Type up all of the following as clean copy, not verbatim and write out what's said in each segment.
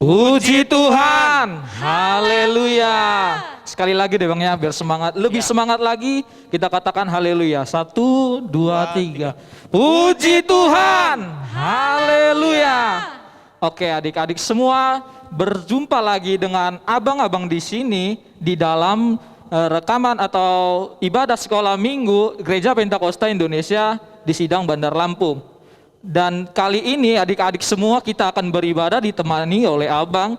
Puji Tuhan, haleluya. Sekali lagi deh Bang ya, biar semangat, lebih semangat lagi. Kita katakan haleluya. 1, 2, 3. Puji Tuhan, haleluya. Oke adik-adik semua, berjumpa lagi dengan abang-abang di sini di dalam rekaman atau ibadah sekolah minggu Gereja Pentakosta Indonesia di Sidang Bandar Lampung. Dan kali ini adik-adik semua kita akan beribadah ditemani oleh Abang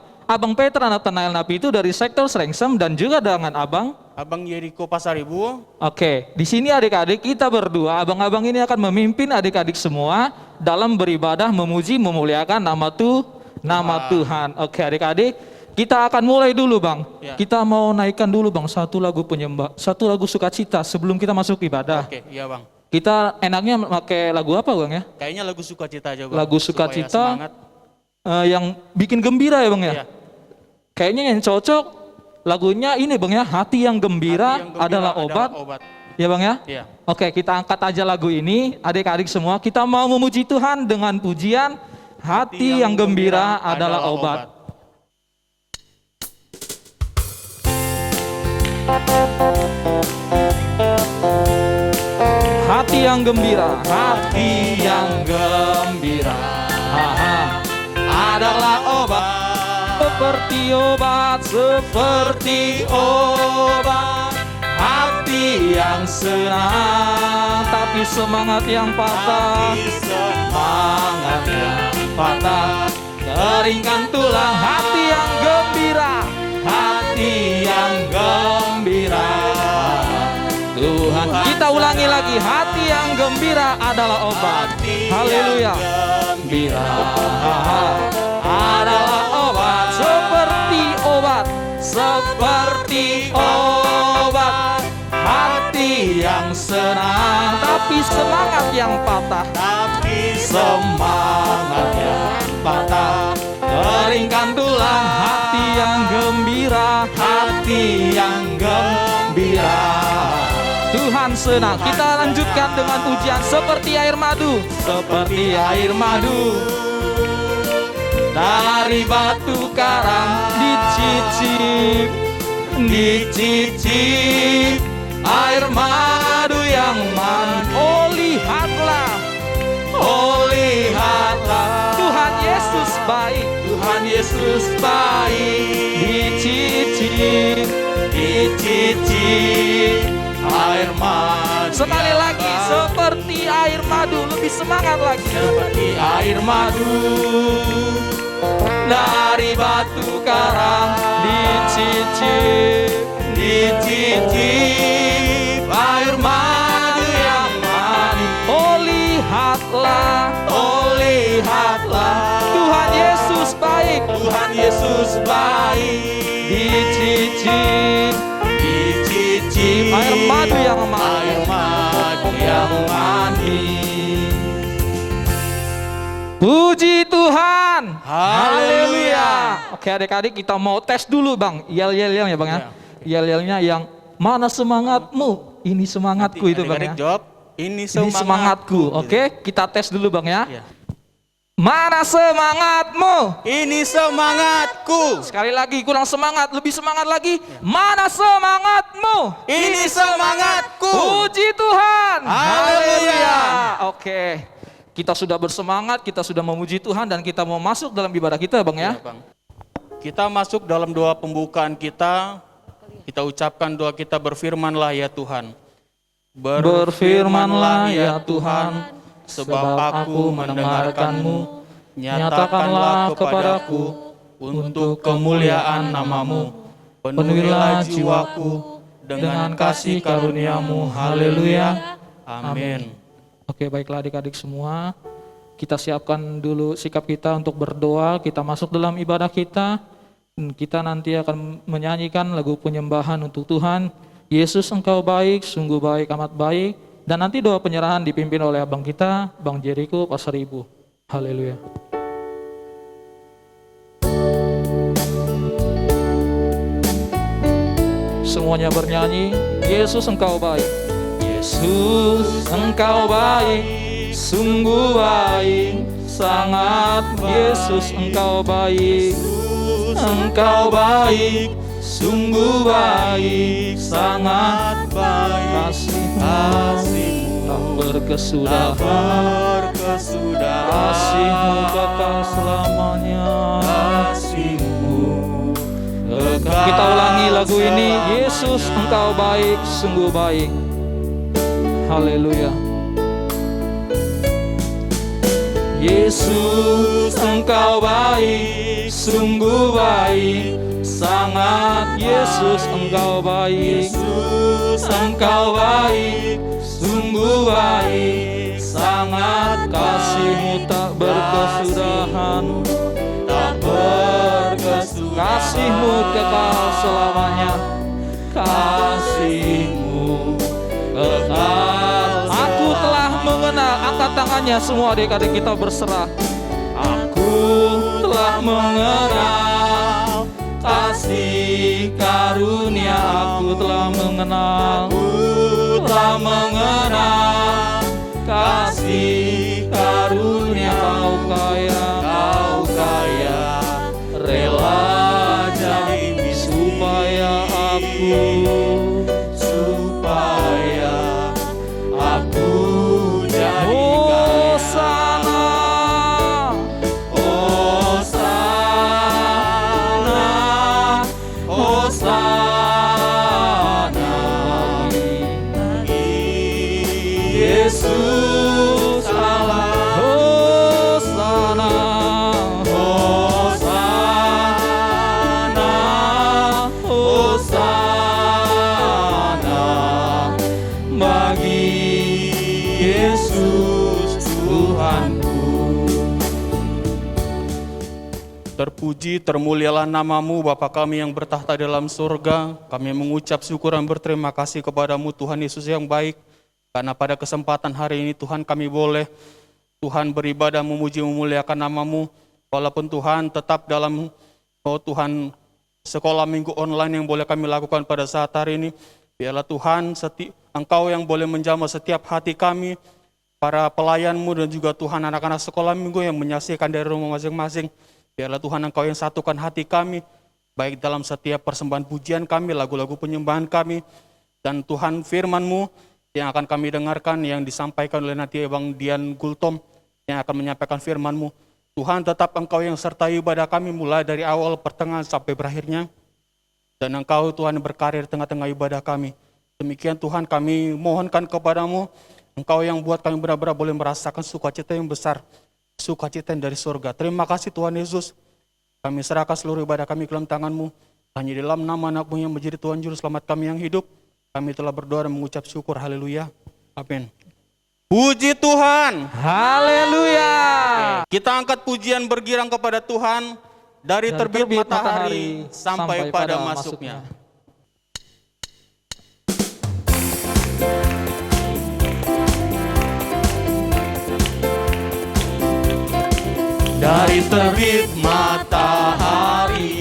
Petra Nathanael Napi itu dari sektor Srengsem dan juga dengan Abang Yeriko Pasaribu. Oke, di sini adik-adik kita berdua, abang-abang ini akan memimpin adik-adik semua dalam beribadah memuji memuliakan nama Tuhan. Oke adik-adik, kita akan mulai dulu Bang. Ya. Kita mau naikkan dulu Bang satu lagu penyembah, satu lagu sukacita sebelum kita masuk ibadah. Oke, iya Bang. Kita enaknya pakai lagu apa Bang ya? Kayaknya lagu sukacita aja Bang. Lagu sukacita yang bikin gembira ya Bang ya? Iya. Kayaknya yang cocok lagunya ini Bang ya, Hati yang Gembira, adalah obat. Ya Bang ya? Iya. Oke, kita angkat aja lagu ini, adik-adik semua. Kita mau memuji Tuhan dengan pujian Hati yang Gembira adalah obat. Hati yang gembira, hati yang gembira, adalah obat. Seperti obat, hati yang senang, tapi semangat yang patah. Keringkan tulang, hati yang gembira, hati yang gembira. Tuhan, kita ulangi lagi, hati yang gembira adalah obat. Haleluya. Gembira adalah obat, seperti obat, hati yang senang, tapi semangat yang patah. Keringkan tulang, hati yang gembira, hati yang gembira. Tuhan senang. Kita lanjutkan dengan pujian seperti air madu, seperti air madu dari batu karang, dicicip air madu yang manis. Oh lihatlah, Tuhan Yesus baik, dicicip air madu. Sekali lagi, seperti air madu, lebih semangat lagi. Seperti air madu dari batu karang, dicicip air madu yang manis. Oh lihatlah, Tuhan Yesus baik, dicicip air madu yang manis. Puji Tuhan, haleluya. Oke adik-adik, kita mau tes dulu Bang, yel-yelnya ya Bang ya. Yel-yelnya yang mana semangatmu? Ini semangatku itu Bang ya. Jawab, ini semangatku. Oke, kita tes dulu Bang ya. Mana semangatmu? Ini semangatku. Sekali lagi, kurang semangat, lebih semangat lagi. Mana semangatmu? Ini semangatku. Puji Tuhan, haleluya. Oke, kita sudah bersemangat, kita sudah memuji Tuhan dan kita mau masuk dalam ibadah kita Bang ya. Bang. Kita masuk dalam doa pembukaan kita. Kita ucapkan doa kita, berfirmanlah ya Tuhan. Berfirmanlah ya Tuhan, sebab aku mendengarkan-Mu, nyatakanlah kepadaku untuk kemuliaan nama-Mu. Penuhilah jiwaku dengan kasih karunia-Mu. Haleluya. Amin. Oke, baiklah adik-adik semua. Kita siapkan dulu sikap kita untuk berdoa. Kita masuk dalam ibadah kita. Kita nanti akan menyanyikan lagu penyembahan untuk Tuhan. Yesus Engkau baik, sungguh baik, amat baik. Dan nanti doa penyerahan dipimpin oleh abang kita, Bang Yeriko Pasaribu. Haleluya. Semuanya bernyanyi, Yesus Engkau baik. Yesus Engkau baik, sungguh baik, sangat. Yesus Engkau baik. Engkau baik, sungguh baik, sangat baik. Kasih-Mu tak berkesudahan, kasih-Mu kekal selamanya. Kita ulangi lagu ini. Yesus, Engkau baik, sungguh baik. Haleluya. Yesus, Engkau baik, sungguh baik, sangat. Yesus, Engkau baik, Engkau baik, sungguh baik, sangat. Kasih-Mu tak berkesudahan, kasih-Mu kekal selamanya. Kasih-Mu kekal. Aku telah mengenal. Angkat tangannya semua adik-adik, kita berserah. Aku telah mengenal kasih karunia. Aku telah mengenal, telah mengenal kasih karunia. Kau kaya, rela jadi supaya aku jadi. Hosana, Hosana, Hosana bagi Yesus Allah. Hosana, Hosana, Hosana bagi Yesus Tuhanku. Terpuji, termulialah nama-Mu, Bapa kami yang bertahta dalam surga. Kami mengucap syukur dan berterima kasih kepada-Mu Tuhan Yesus yang baik. Karena pada kesempatan hari ini Tuhan kami boleh Tuhan beribadah, memuji, memuliakan nama-Mu. Walaupun Tuhan tetap dalam Tuhan sekolah minggu online yang boleh kami lakukan pada saat hari ini. Biarlah Tuhan Engkau yang boleh menjamah setiap hati kami, para pelayan-Mu dan juga Tuhan anak-anak sekolah minggu yang menyaksikan dari rumah masing-masing. Biarlah Tuhan Engkau yang satukan hati kami, baik dalam setiap persembahan pujian kami, lagu-lagu penyembahan kami, dan Tuhan firman-Mu yang akan kami dengarkan, yang disampaikan oleh nanti Bang Dian Gultom, yang akan menyampaikan firman-Mu. Tuhan tetap Engkau yang sertai ibadah kami, mulai dari awal, pertengahan, sampai berakhirnya. Dan Engkau Tuhan berkarir tengah-tengah ibadah kami. Demikian Tuhan kami mohonkan kepada-Mu, Engkau yang buat kami benar-benar boleh merasakan sukacita yang besar, sukacita yang dari surga. Terima kasih Tuhan Yesus. Kami serahkan seluruh ibadah kami ke dalam tangan-Mu. Hanya di dalam nama anak-Mu yang menjadi Tuhan Juru Selamat kami yang hidup, kami telah berdoa dan mengucap syukur. Haleluya. Amin. Puji Tuhan. Haleluya. Kita angkat pujian bergirang kepada Tuhan dari terbit matahari sampai pada masuknya. Dari terbit matahari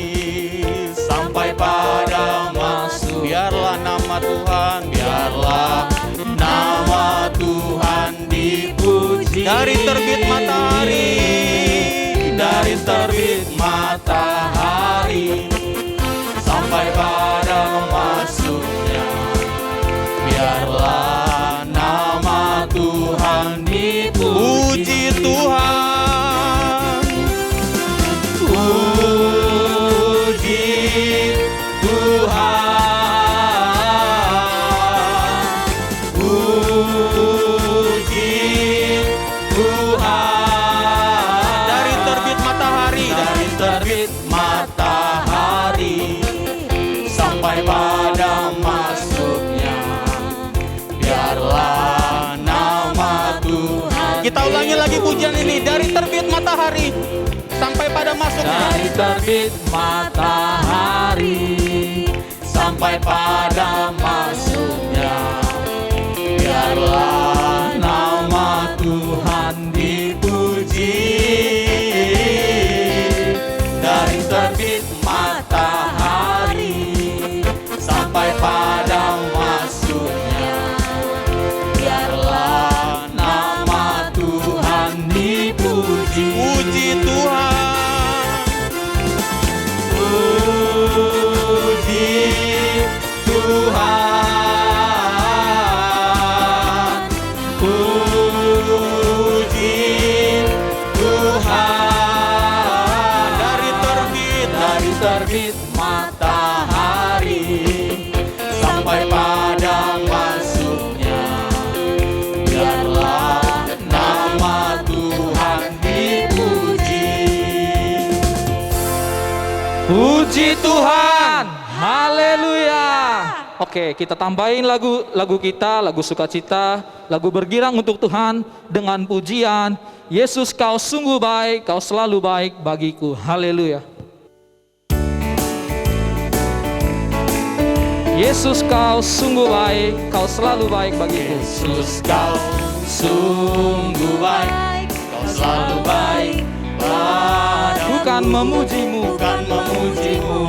sampai pada masuk. Biarlah nama Tuhan, biarlah nama Tuhan dipuji. Dari terbit matahari, dari terbit matahari sampai pada masuknya. Biarlah nama Tuhan dipuji. Tuhan, kita ulangi lagi pujian ini. Dari terbit matahari sampai pada masuknya. Dari terbit matahari sampai pada masuknya. Biarlah nama Tuhan dipuji. Dari terbit matahari sampai pada masuknya. Biarlah nama Tuhan dipuji. Puji Tuhan. terbit matahari sampai pada masuknya. Biarlah nama Tuhan dipuji. Puji Tuhan, haleluya. Oke, kita tambahin lagu kita, lagu sukacita, lagu bergirang untuk Tuhan dengan pujian. Yesus, kau sungguh baik, kau selalu baik bagiku. Haleluya. Yesus, kau sungguh baik, kau selalu baik bagiku. Yesus, kau sungguh baik, kau selalu baik padaku. Bukan memujimu, bukan memujimu,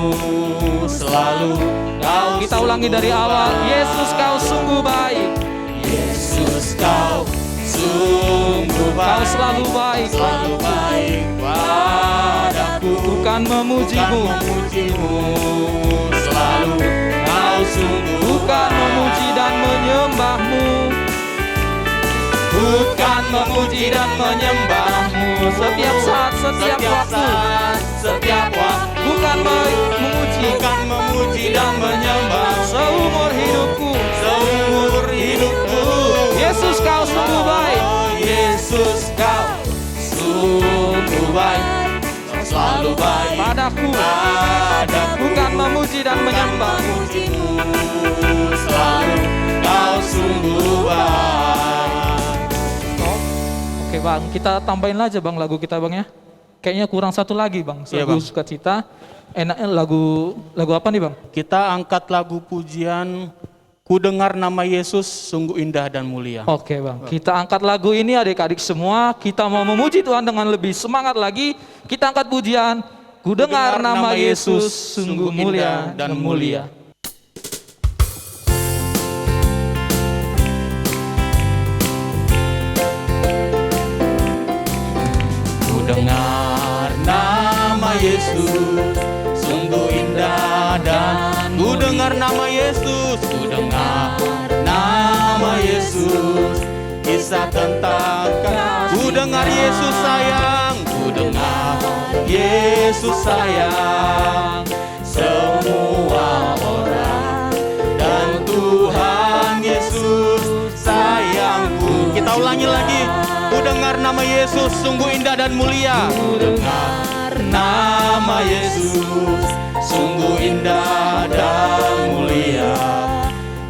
selalu kau. Kita ulangi dari awal. Yesus, kau sungguh baik, Yesus, kau sungguh baik, kau selalu baik, selalu baik padaku. bukan memujimu, Bukan memujimu, selalu kau sungguh bukan memuji dan menyembahmu, bukan memuji dan menyembahmu setiap saat, setiap waktu, setiap waktu. bukan memuji Bukan memuji dan menyembah seumur hidupku. seumur hidupku. Yesus, kau sungguh baik, Oh, Yesus, kau sungguh baik, kau selalu baik padaku, padaku. bukan memuji dan menyembahmu. Memujimu, selalu kau sungguh baik. Oke bang, kita tambahin aja bang lagu kita bang ya. Kayaknya kurang satu lagi bang, Iya, lagu Bang. sukacita. Enaknya lagu apa nih bang? Kita angkat lagu pujian Ku dengar nama Yesus sungguh indah dan mulia. Oke bang, kita angkat lagu ini adik-adik semua. Kita mau memuji Tuhan dengan lebih semangat lagi. Kita angkat pujian. Ku dengar nama Yesus sungguh mulia dan mulia. Ku dengar nama Yesus sungguh indah dan ku dengar nama Yesus, ku dengar nama Yesus, kisah tentang ku dengar Yesus sayang, ku dengar Yesus sayang semua orang dan Tuhan Yesus sayangku. Kita ulangi lagi. Ku dengar nama Yesus sungguh indah dan mulia. Ku dengar nama Yesus sungguh indah dan mulia.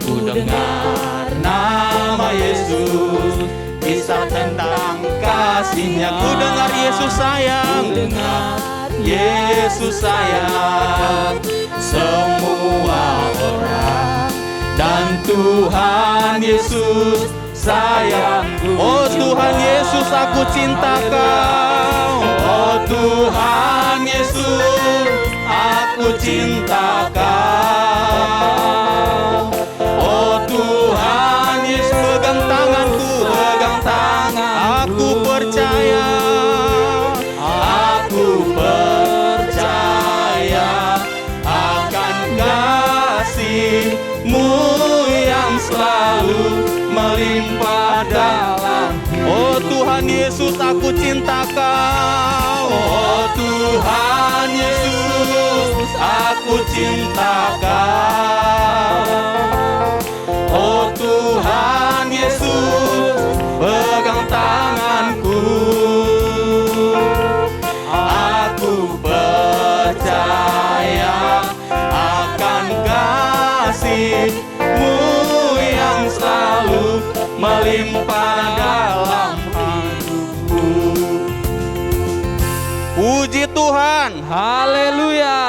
Ku dengar nama Yesus kisah tentang kasih-Nya. Ku dengar Yesus sayang, dengar Yesus sayang semua orang dan Tuhan Yesus sayangku. Oh Tuhan Yesus, aku cinta Kau. Oh Tuhan Yesus, aku cinta Kau. Oh Tuhan Yesus, pegang tanganku, pegang tangan. Aku percaya, aku percaya akan kasih-Mu yang selalu melimpah dalam. Oh Tuhan Yesus, aku cinta Kau. Oh Tuhan Yesus, aku cinta Kau. Oh Tuhan Yesus, pegang tanganku. Aku percaya akan kasih-Mu yang selalu melimpah dalam hidupku. Puji Tuhan. Haleluya.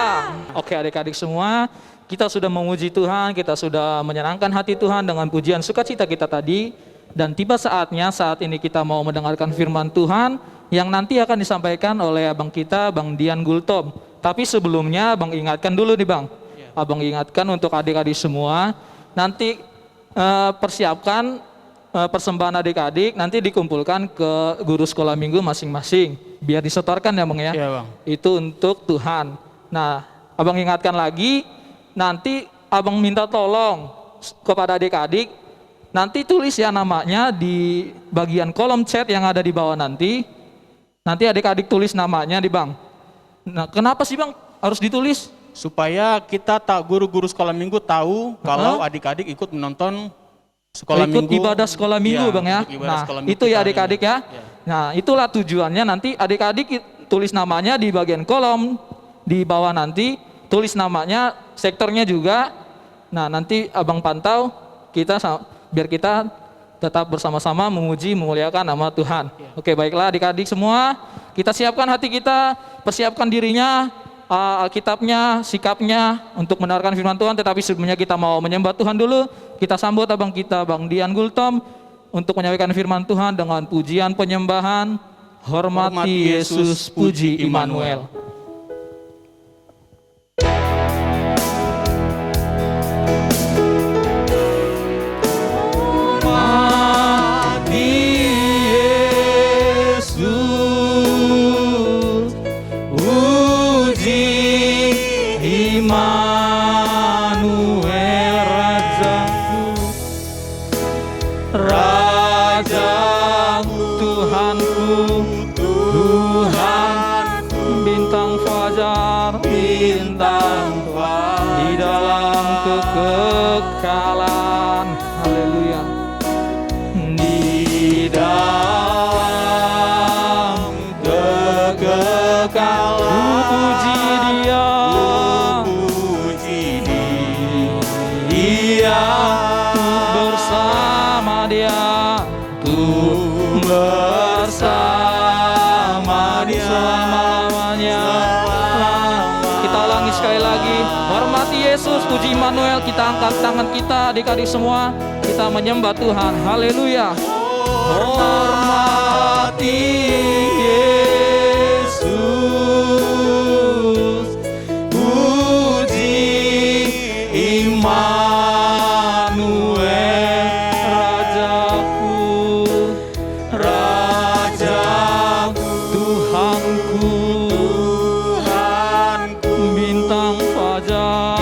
Oke adik-adik semua, kita sudah memuji Tuhan, kita sudah menyenangkan hati Tuhan dengan pujian sukacita kita tadi. Dan tiba saatnya saat ini kita mau mendengarkan firman Tuhan yang nanti akan disampaikan oleh abang kita, Bang Dian Gultom. Tapi sebelumnya abang ingatkan dulu nih bang. Abang ingatkan untuk adik-adik semua, nanti persiapkan persembahan adik-adik, nanti dikumpulkan ke guru sekolah minggu masing-masing. Biar disetorkan ya bang ya. Iya, Bang. Itu untuk Tuhan. Nah, abang ingatkan lagi, nanti abang minta tolong kepada adik-adik, nanti tulis ya namanya di bagian kolom chat yang ada di bawah nanti. Nanti adik-adik tulis namanya di bang. Nah, kenapa sih bang harus ditulis? Supaya kita guru-guru sekolah minggu tahu kalau adik-adik ikut menonton sekolah Ikut minggu. ibadah sekolah minggu, Iya, Bang ya. ikut ibadah Nah, sekolah minggu itu ya kita hari adik-adik ini. ya. Iya. Nah, itulah tujuannya, nanti adik-adik tulis namanya di bagian kolom, di bawah nanti tulis namanya, sektornya juga. Nah, nanti Abang pantau kita biar kita tetap bersama-sama memuji, memuliakan nama Tuhan. Oke, baiklah adik-adik semua, kita siapkan hati kita, persiapkan dirinya, Alkitabnya, sikapnya untuk mendengarkan firman Tuhan. Tetapi sebelumnya kita mau menyembah Tuhan dulu. Kita sambut abang kita, Bang Dian Gultom, untuk menyampaikan firman Tuhan dengan pujian penyembahan. Hormati Yesus, puji Immanuel. Kekekalan, haleluya. Di dalam kekekalan, puji Dia, puji Dia, bersama Dia, bersama Dia selama-lamanya. Kita ulangi sekali lagi. Hormati Yesus, puji Immanuel. Kita angkat tangan kita, adik-adik semua. Kita menyembah Tuhan. Haleluya. Hormati Yesus, puji Immanuel. Rajaku, Rajaku, Tuhanku, bintang fajar,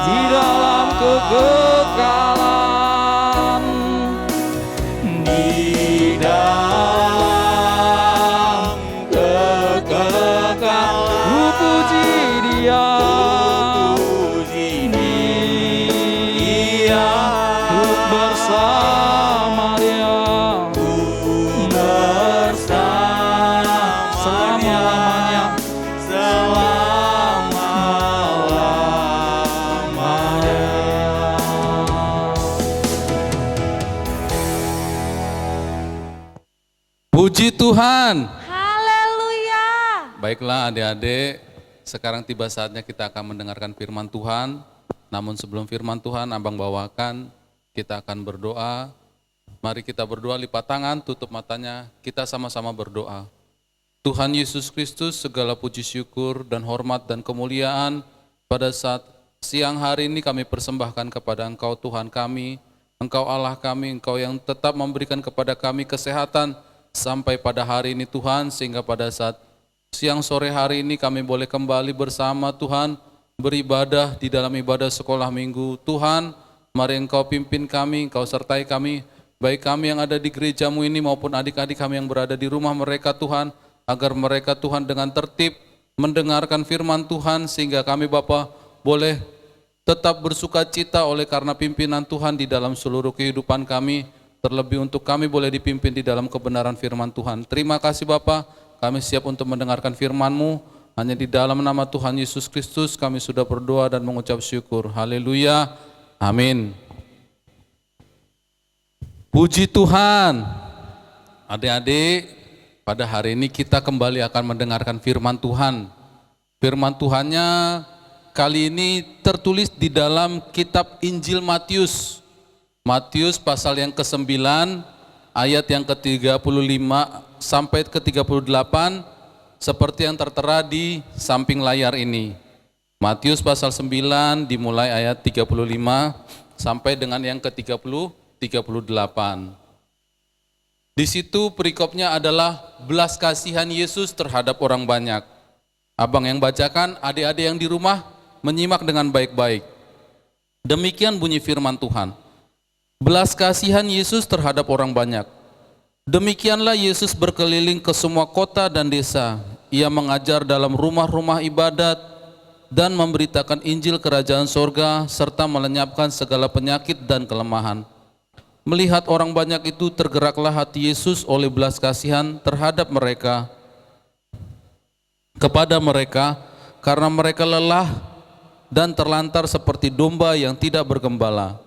di dalam kekekalan, di dalam kekekalan, ku puji Dia, untuk bersama Dia, selama-lamanya. Puji Tuhan. Haleluya. Baiklah adik-adik, sekarang tiba saatnya kita akan mendengarkan firman Tuhan. Namun sebelum firman Tuhan Abang bawakan, kita akan berdoa. Mari kita berdoa, lipat tangan, tutup matanya, kita sama-sama berdoa. Tuhan Yesus Kristus, segala puji syukur dan hormat dan kemuliaan pada saat siang hari ini kami persembahkan kepada Engkau Tuhan kami, Engkau Allah kami, Engkau yang tetap memberikan kepada kami kesehatan sampai pada hari ini Tuhan, sehingga pada saat siang sore hari ini kami boleh kembali bersama Tuhan, beribadah di dalam ibadah sekolah minggu. Tuhan, mari Engkau pimpin kami, Engkau sertai kami, baik kami yang ada di gerejamu ini maupun adik-adik kami yang berada di rumah mereka Tuhan, agar mereka Tuhan dengan tertib mendengarkan firman Tuhan, sehingga kami Bapa boleh tetap bersuka cita oleh karena pimpinan Tuhan di dalam seluruh kehidupan kami. Terlebih untuk kami boleh dipimpin di dalam kebenaran firman Tuhan. Terima kasih Bapa, kami siap untuk mendengarkan firman-Mu. Hanya di dalam nama Tuhan Yesus Kristus kami sudah berdoa dan mengucap syukur. Haleluya, amin. Puji Tuhan. Adik-adik, pada hari ini kita kembali akan mendengarkan firman Tuhan. Firman Tuhannya kali ini tertulis di dalam kitab Injil Matius. Matius pasal yang ke-9 ayat yang ke-35 sampai ke-38 seperti yang tertera di samping layar ini. Matius pasal 9 dimulai ayat 35 sampai dengan yang ke-38. Di situ perikopnya adalah belas kasihan Yesus terhadap orang banyak. Abang yang bacakan, adik-adik yang di rumah menyimak dengan baik-baik. Demikian bunyi firman Tuhan. Belas kasihan Yesus terhadap orang banyak. Demikianlah Yesus berkeliling ke semua kota dan desa. ia mengajar dalam rumah-rumah ibadat dan memberitakan Injil kerajaan sorga serta melenyapkan segala penyakit dan kelemahan. Melihat orang banyak itu, tergeraklah hati Yesus oleh belas kasihan terhadap mereka, kepada mereka, karena mereka lelah dan terlantar seperti domba yang tidak bergembala.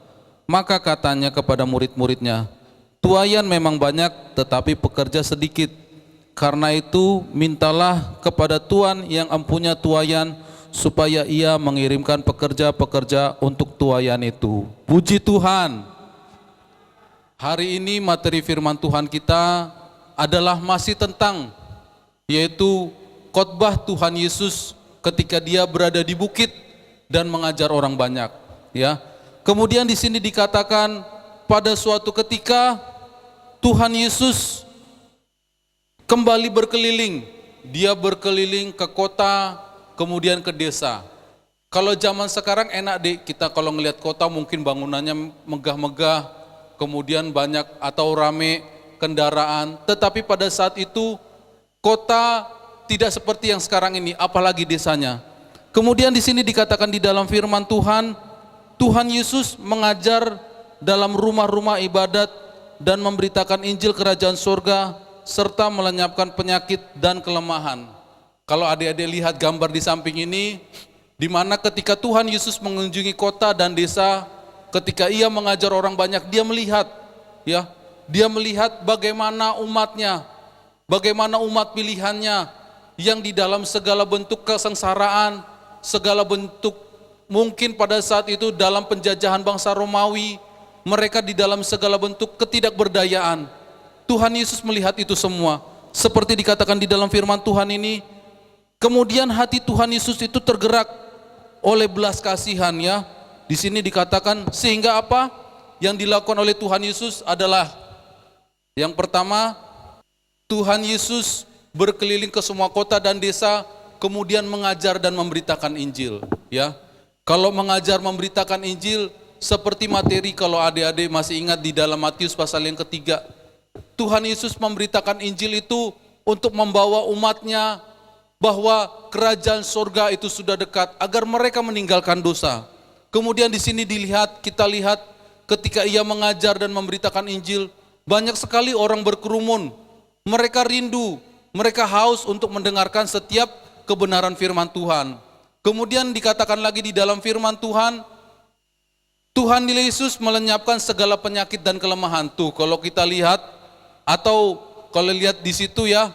Maka katanya kepada murid-muridnya, tuaian memang banyak tetapi pekerja sedikit. Karena itu mintalah kepada Tuhan yang empunya tuaian supaya ia mengirimkan pekerja-pekerja untuk tuaian itu. Puji Tuhan. Hari ini materi firman Tuhan kita adalah masih tentang, yaitu khotbah Tuhan Yesus ketika dia berada di bukit dan mengajar orang banyak, ya. Kemudian di sini dikatakan pada suatu ketika Tuhan Yesus kembali berkeliling. Dia berkeliling ke kota, kemudian ke desa. Kalau zaman sekarang enak deh, kita kalau ngelihat kota mungkin bangunannya megah-megah, kemudian banyak atau rame kendaraan. Tetapi pada saat itu kota tidak seperti yang sekarang ini, apalagi desanya. Kemudian di sini dikatakan di dalam firman Tuhan, Tuhan Yesus mengajar dalam rumah-rumah ibadat dan memberitakan Injil kerajaan surga serta melenyapkan penyakit dan kelemahan. Kalau adik-adik lihat gambar di samping ini, di mana ketika Tuhan Yesus mengunjungi kota dan desa, ketika ia mengajar orang banyak, dia melihat, ya, dia melihat bagaimana umatnya, bagaimana umat pilihannya yang di dalam segala bentuk kesengsaraan, segala bentuk mungkin pada saat itu dalam penjajahan bangsa Romawi, mereka di dalam segala bentuk ketidakberdayaan. Tuhan Yesus melihat itu semua. Seperti dikatakan di dalam firman Tuhan ini, kemudian hati Tuhan Yesus itu tergerak oleh belas kasihan, ya. Di sini dikatakan sehingga apa? Yang dilakukan oleh Tuhan Yesus adalah yang pertama, Tuhan Yesus berkeliling ke semua kota dan desa, kemudian mengajar dan memberitakan Injil, ya. Kalau mengajar memberitakan Injil seperti materi, kalau adik-adik masih ingat di dalam Matius pasal yang ketiga, Tuhan Yesus memberitakan Injil itu untuk membawa umatnya bahwa kerajaan surga itu sudah dekat agar mereka meninggalkan dosa. Kemudian di sini kita lihat ketika ia mengajar dan memberitakan Injil, banyak sekali orang berkerumun. Mereka rindu, mereka haus untuk mendengarkan setiap kebenaran firman Tuhan. Kemudian dikatakan lagi di dalam firman Tuhan, Tuhan Yesus melenyapkan segala penyakit dan kelemahan. Tuh, kalau kita lihat atau kalau lihat di situ, ya,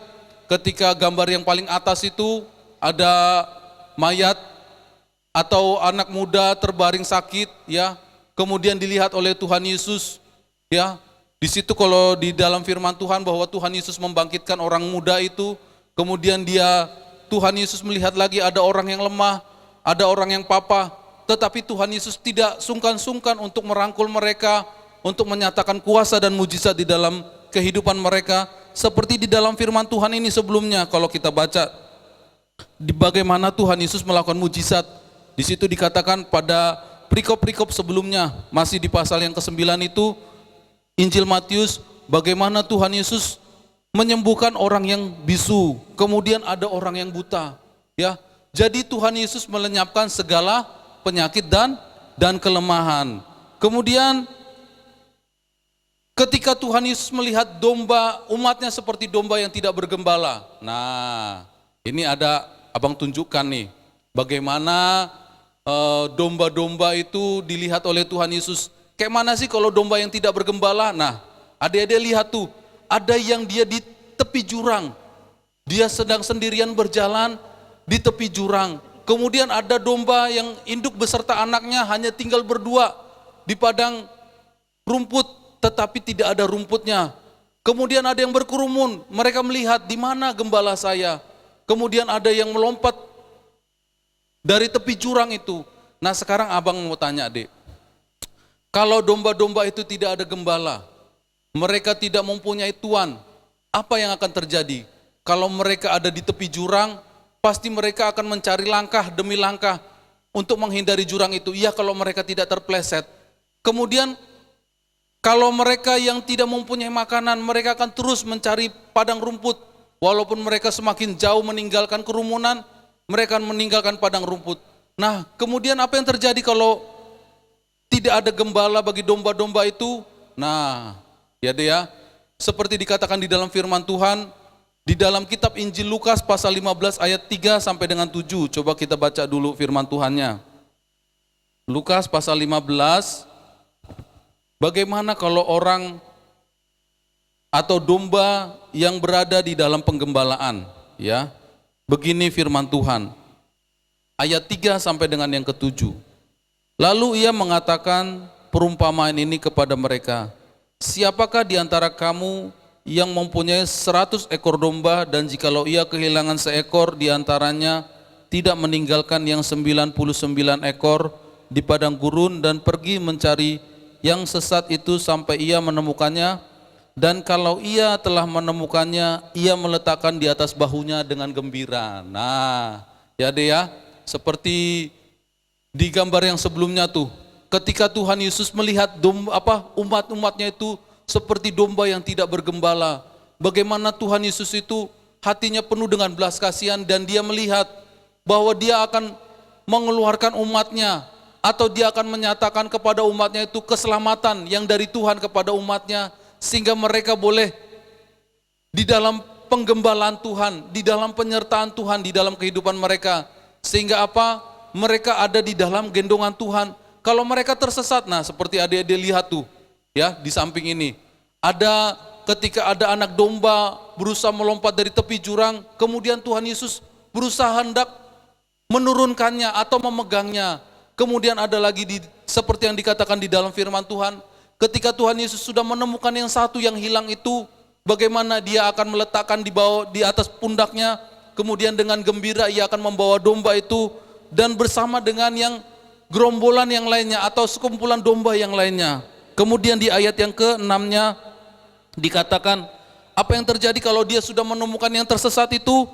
ketika gambar yang paling atas itu ada mayat atau anak muda terbaring sakit, ya. Kemudian dilihat oleh Tuhan Yesus, ya. Di situ kalau di dalam firman Tuhan bahwa Tuhan Yesus membangkitkan orang muda itu, kemudian Tuhan Yesus melihat lagi ada orang yang lemah, ada orang yang papa, tetapi Tuhan Yesus tidak sungkan-sungkan untuk merangkul mereka, untuk menyatakan kuasa dan mujizat di dalam kehidupan mereka, seperti di dalam firman Tuhan ini sebelumnya. Kalau kita baca di bagaimana Tuhan Yesus melakukan mujizat, di situ dikatakan pada perikop-perikop sebelumnya, masih di pasal yang ke-9 itu, Injil Matius, bagaimana Tuhan Yesus menyembuhkan orang yang bisu, kemudian ada orang yang buta, ya. Jadi Tuhan Yesus melenyapkan segala penyakit dan kelemahan. Kemudian ketika Tuhan Yesus melihat domba, umatnya seperti domba yang tidak bergembala. Nah, ini ada abang tunjukkan nih, bagaimana domba-domba itu dilihat oleh Tuhan Yesus. Kayak mana sih kalau domba yang tidak bergembala? Nah, adik-adik lihat tuh, ada yang dia di tepi jurang. Dia sedang sendirian berjalan di tepi jurang. Kemudian ada domba yang induk beserta anaknya hanya tinggal berdua di padang rumput, tetapi tidak ada rumputnya. Kemudian ada yang berkerumun, mereka melihat di mana gembala saya. Kemudian ada yang melompat dari tepi jurang itu. Nah, sekarang abang mau tanya, Dek. Kalau domba-domba itu tidak ada gembala, mereka tidak mempunyai tuan, apa yang akan terjadi? Kalau mereka ada di tepi jurang, pasti mereka akan mencari langkah demi langkah untuk menghindari jurang itu. Iya, kalau mereka tidak terpleset. Kemudian kalau mereka yang tidak mempunyai makanan, mereka akan terus mencari padang rumput. Walaupun mereka semakin jauh meninggalkan kerumunan, mereka meninggalkan padang rumput. Nah, kemudian apa yang terjadi kalau tidak ada gembala bagi domba-domba itu? Nah, ya deh ya, seperti dikatakan di dalam firman Tuhan, di dalam kitab Injil Lukas pasal 15 ayat 3 sampai dengan 7. Coba kita baca dulu firman Tuhannya. Lukas pasal 15, bagaimana kalau orang atau domba yang berada di dalam penggembalaan, ya. Begini firman Tuhan. Ayat 3 sampai dengan yang ke-7. Lalu ia mengatakan perumpamaan ini kepada mereka. Siapakah di antara kamu yang mempunyai 100 ekor domba dan jikalau ia kehilangan seekor di antaranya tidak meninggalkan yang 99 ekor di padang gurun dan pergi mencari yang sesat itu sampai ia menemukannya, dan kalau ia telah menemukannya ia meletakkan di atas bahunya dengan gembira. Nah, ya deh ya, seperti di gambar yang sebelumnya tuh, ketika Tuhan Yesus melihat umat-umatnya itu seperti domba yang tidak bergembala, bagaimana Tuhan Yesus itu hatinya penuh dengan belas kasihan dan dia melihat bahwa dia akan mengeluarkan umatnya, atau dia akan menyatakan kepada umatnya itu keselamatan yang dari Tuhan kepada umatnya, sehingga mereka boleh di dalam penggembalaan Tuhan, di dalam penyertaan Tuhan di dalam kehidupan mereka, sehingga apa? Mereka ada di dalam gendongan Tuhan. Kalau mereka tersesat, nah seperti adik-adik lihat tuh, ya di samping ini, ada ketika ada anak domba berusaha melompat dari tepi jurang, kemudian Tuhan Yesus berusaha hendak menurunkannya atau memegangnya. Kemudian ada lagi seperti yang dikatakan di dalam firman Tuhan, ketika Tuhan Yesus sudah menemukan yang satu yang hilang itu, bagaimana dia akan meletakkan di atas pundaknya, kemudian dengan gembira ia akan membawa domba itu, dan bersama dengan yang gerombolan yang lainnya atau sekumpulan domba yang lainnya. Kemudian di ayat yang ke-6-nya dikatakan, apa yang terjadi kalau dia sudah menemukan yang tersesat itu,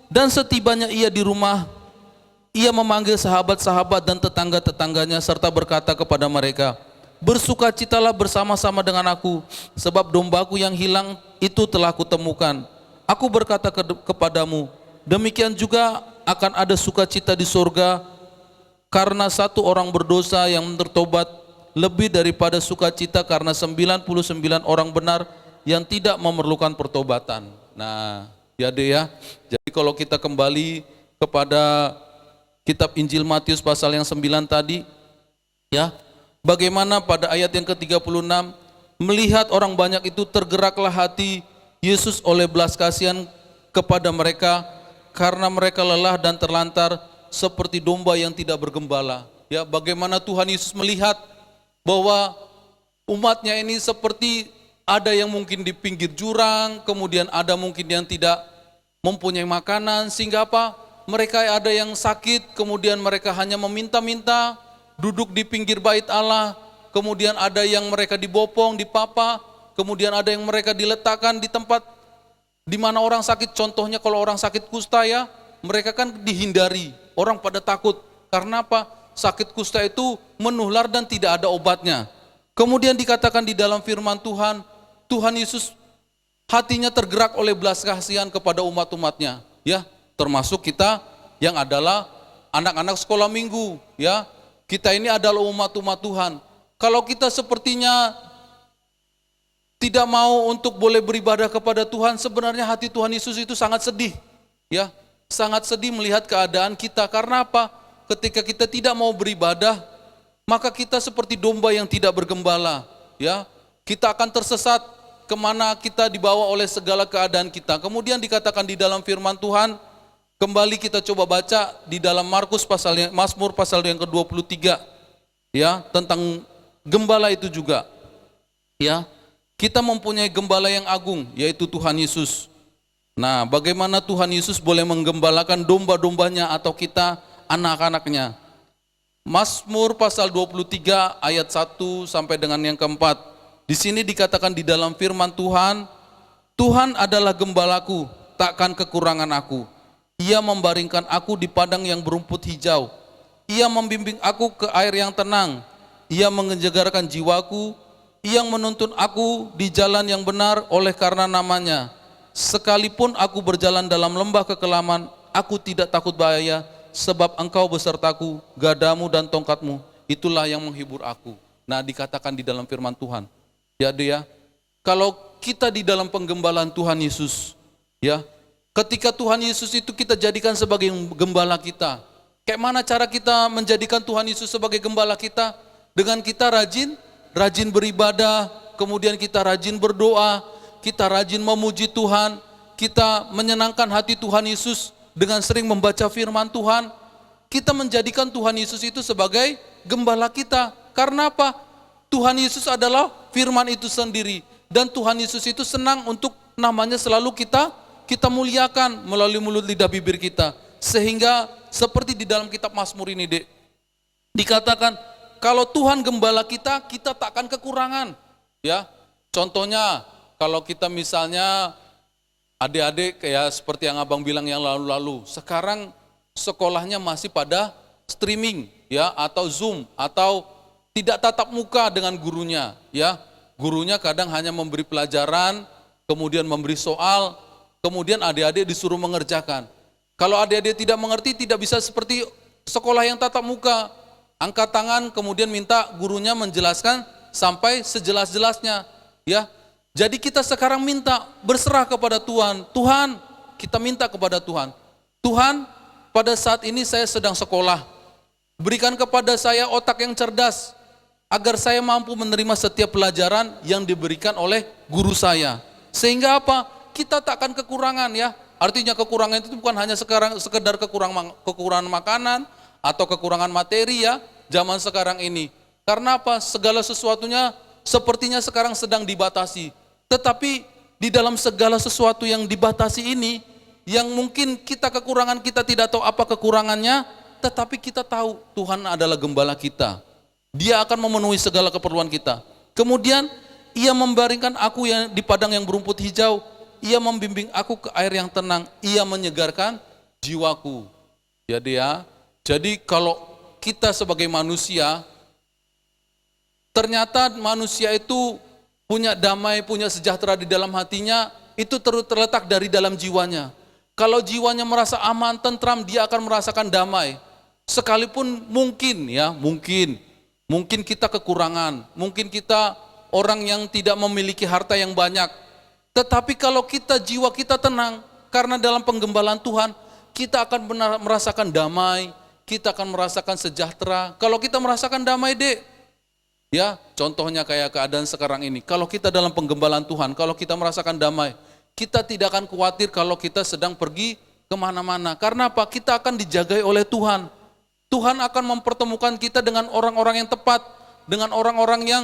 dan setibanya ia di rumah, ia memanggil sahabat-sahabat dan tetangga-tetangganya serta berkata kepada mereka, bersukacitalah bersama-sama dengan aku, sebab dombaku yang hilang itu telah kutemukan. Aku berkata kepadamu, demikian juga akan ada sukacita di surga karena satu orang berdosa yang bertobat lebih daripada sukacita karena 99 orang benar yang tidak memerlukan pertobatan. Nah, ya deh ya. Jadi kalau kita kembali kepada kitab Injil Matius pasal yang 9 tadi, ya, bagaimana pada ayat yang ke-36, melihat orang banyak itu tergeraklah hati Yesus oleh belas kasihan kepada mereka, karena mereka lelah dan terlantar seperti domba yang tidak bergembala. Ya, bagaimana Tuhan Yesus melihat bahwa umatnya ini seperti ada yang mungkin di pinggir jurang, kemudian ada mungkin yang tidak mempunyai makanan, sehingga apa? Mereka ada yang sakit, kemudian mereka hanya meminta-minta, duduk di pinggir bait Allah, kemudian ada yang mereka dibopong, dipapa, kemudian ada yang mereka diletakkan di tempat di mana orang sakit. Contohnya kalau orang sakit kusta, ya, mereka kan dihindari, orang pada takut. Karena apa? Sakit kusta itu menular dan tidak ada obatnya. Kemudian dikatakan di dalam firman Tuhan, Tuhan Yesus hatinya tergerak oleh belas kasihan kepada umat-umatnya, ya, termasuk kita yang adalah anak-anak sekolah minggu, ya. Kita ini adalah umat-umat Tuhan. Kalau kita sepertinya tidak mau untuk boleh beribadah kepada Tuhan, sebenarnya hati Tuhan Yesus itu sangat sedih, ya, sangat sedih melihat keadaan kita. Karena apa? Ketika kita tidak mau beribadah, maka kita seperti domba yang tidak bergembala, ya. Kita akan tersesat kemana kita dibawa oleh segala keadaan kita. Kemudian dikatakan di dalam firman Tuhan, kembali kita coba baca di dalam Mazmur pasal yang ke-23, ya, tentang gembala itu juga, ya. Kita mempunyai gembala yang agung, yaitu Tuhan Yesus. Nah, bagaimana Tuhan Yesus boleh menggembalakan domba-dombanya atau kita anak-anaknya? Mazmur pasal 23 ayat 1 sampai dengan yang keempat. Di sini dikatakan di dalam firman Tuhan, Tuhan adalah gembalaku, takkan kekurangan aku. Ia membaringkan aku di padang yang berumput hijau. Ia membimbing aku ke air yang tenang. Ia mengejarkan jiwaku. Ia menuntun aku di jalan yang benar oleh karena namanya. sekalipun aku berjalan dalam lembah kekelaman, aku tidak takut bahaya, sebab engkau besertaku, gadamu dan tongkatmu, itulah yang menghibur aku. Nah, dikatakan di dalam firman Tuhan. Jadi ya, kalau kita di dalam penggembalaan Tuhan Yesus, ya, ketika Tuhan Yesus itu kita jadikan sebagai gembala kita. Kayak mana cara kita menjadikan Tuhan Yesus sebagai gembala kita? Dengan kita rajin beribadah, kemudian kita rajin berdoa, kita rajin memuji Tuhan, kita menyenangkan hati Tuhan Yesus dengan sering membaca firman Tuhan. Kita menjadikan Tuhan Yesus itu sebagai gembala kita. Karena apa? Tuhan Yesus adalah firman itu sendiri. Dan Tuhan Yesus itu senang untuk namanya selalu kita muliakan melalui mulut lidah bibir kita. Sehingga seperti di dalam kitab Mazmur ini, Dek, dikatakan kalau Tuhan gembala kita, kita tak akan kekurangan. Ya, contohnya kalau kita misalnya adik-adik kayak seperti yang abang bilang yang lalu-lalu, sekarang sekolahnya masih pada streaming, ya, atau Zoom, atau tidak tatap muka dengan gurunya, ya. Gurunya kadang hanya memberi pelajaran, kemudian memberi soal, kemudian adik-adik disuruh mengerjakan. Kalau adik-adik tidak mengerti, tidak bisa seperti sekolah yang tatap muka. Angkat tangan, kemudian minta gurunya menjelaskan sampai sejelas-jelasnya. Ya, jadi kita sekarang minta berserah kepada Tuhan. Tuhan, kita minta kepada Tuhan. Tuhan, pada saat ini saya sedang sekolah. Berikan kepada saya otak yang cerdas, agar saya mampu menerima setiap pelajaran yang diberikan oleh guru saya. Sehingga apa? Kita tak akan kekurangan, ya. Artinya kekurangan itu bukan hanya sekedar kekurangan makanan atau kekurangan materi, ya, zaman sekarang ini. Karena apa? Segala sesuatunya sepertinya sekarang sedang dibatasi. Tetapi di dalam segala sesuatu yang dibatasi ini, yang mungkin kita kekurangan, kita tidak tahu apa kekurangannya, tetapi kita tahu Tuhan adalah gembala kita. Dia akan memenuhi segala keperluan kita. Kemudian Ia membaringkan aku yang di padang yang berumput hijau. Ia membimbing aku ke air yang tenang. Ia menyegarkan jiwaku. Jadi kalau kita sebagai manusia, ternyata manusia itu punya damai, punya sejahtera di dalam hatinya, itu terletak dari dalam jiwanya. Kalau jiwanya merasa aman, tentram, dia akan merasakan damai. Sekalipun mungkin kita kekurangan, mungkin kita orang yang tidak memiliki harta yang banyak. Tetapi kalau jiwa kita tenang, karena dalam penggembalaan Tuhan, kita akan merasakan damai, kita akan merasakan sejahtera. Kalau kita merasakan damai, Dek, ya, contohnya kayak keadaan sekarang ini. Kalau kita dalam penggembalaan Tuhan, kalau kita merasakan damai, kita tidak akan khawatir kalau kita sedang pergi kemana-mana. Karena apa? Kita akan dijagai oleh Tuhan. Tuhan akan mempertemukan kita dengan orang-orang yang tepat, dengan orang-orang yang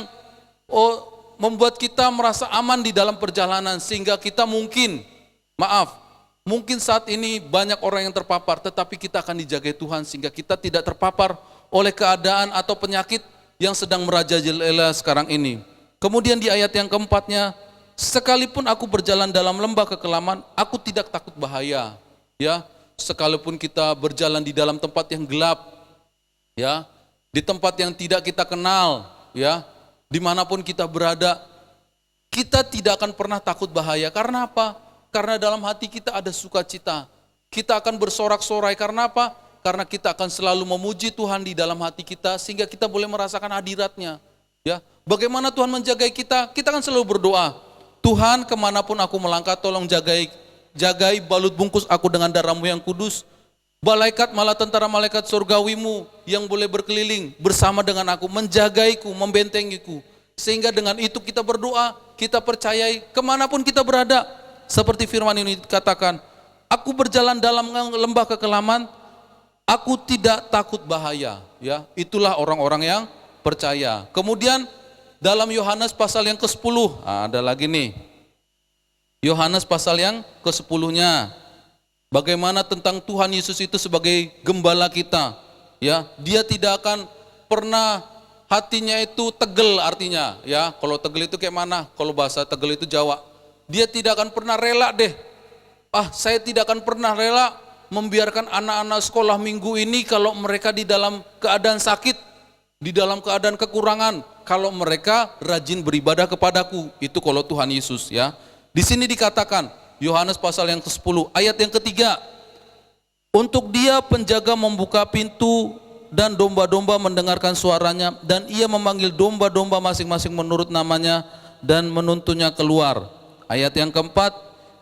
membuat kita merasa aman di dalam perjalanan, sehingga kita mungkin saat ini banyak orang yang terpapar, tetapi kita akan dijagai Tuhan sehingga kita tidak terpapar oleh keadaan atau penyakit yang sedang merajalela sekarang ini. Kemudian di ayat yang keempatnya, sekalipun aku berjalan dalam lembah kekelaman, aku tidak takut bahaya. Ya, sekalipun kita berjalan di dalam tempat yang gelap, ya, di tempat yang tidak kita kenal, ya, dimanapun kita berada, kita tidak akan pernah takut bahaya. Karena apa? Karena dalam hati kita ada sukacita. Kita akan bersorak-sorai. Karena apa? Karena kita akan selalu memuji Tuhan di dalam hati kita, sehingga kita boleh merasakan hadiratnya. Ya, bagaimana Tuhan menjagai kita? Kita akan selalu berdoa, Tuhan, kemanapun aku melangkah, tolong jagai balut bungkus aku dengan darah-Mu yang kudus. Malaikat tentara malaikat surgawimu yang boleh berkeliling bersama dengan aku, menjagaiku, membentengiku. Sehingga dengan itu kita berdoa, kita percayai kemanapun kita berada. Seperti firman ini dikatakan, aku berjalan dalam lembah kekelaman, aku tidak takut bahaya. Ya, itulah orang-orang yang percaya. Kemudian dalam Yohanes pasal yang ke-10, ada lagi nih. Yohanes pasal yang ke-10-nya. Bagaimana tentang Tuhan Yesus itu sebagai gembala kita, ya, dia tidak akan pernah hatinya itu tegel, artinya, ya, kalau tegel itu kayak mana? Kalau bahasa tegel itu Jawa, dia tidak akan pernah rela deh, saya tidak akan pernah rela membiarkan anak-anak sekolah minggu ini kalau mereka di dalam keadaan sakit, di dalam keadaan kekurangan, kalau mereka rajin beribadah kepadaku. Itu kalau Tuhan Yesus, ya. Di sini dikatakan, Yohanes pasal yang ke-10 ayat yang ketiga. Untuk dia penjaga membuka pintu dan domba-domba mendengarkan suaranya, dan ia memanggil domba-domba masing-masing menurut namanya dan menuntunnya keluar. Ayat yang keempat,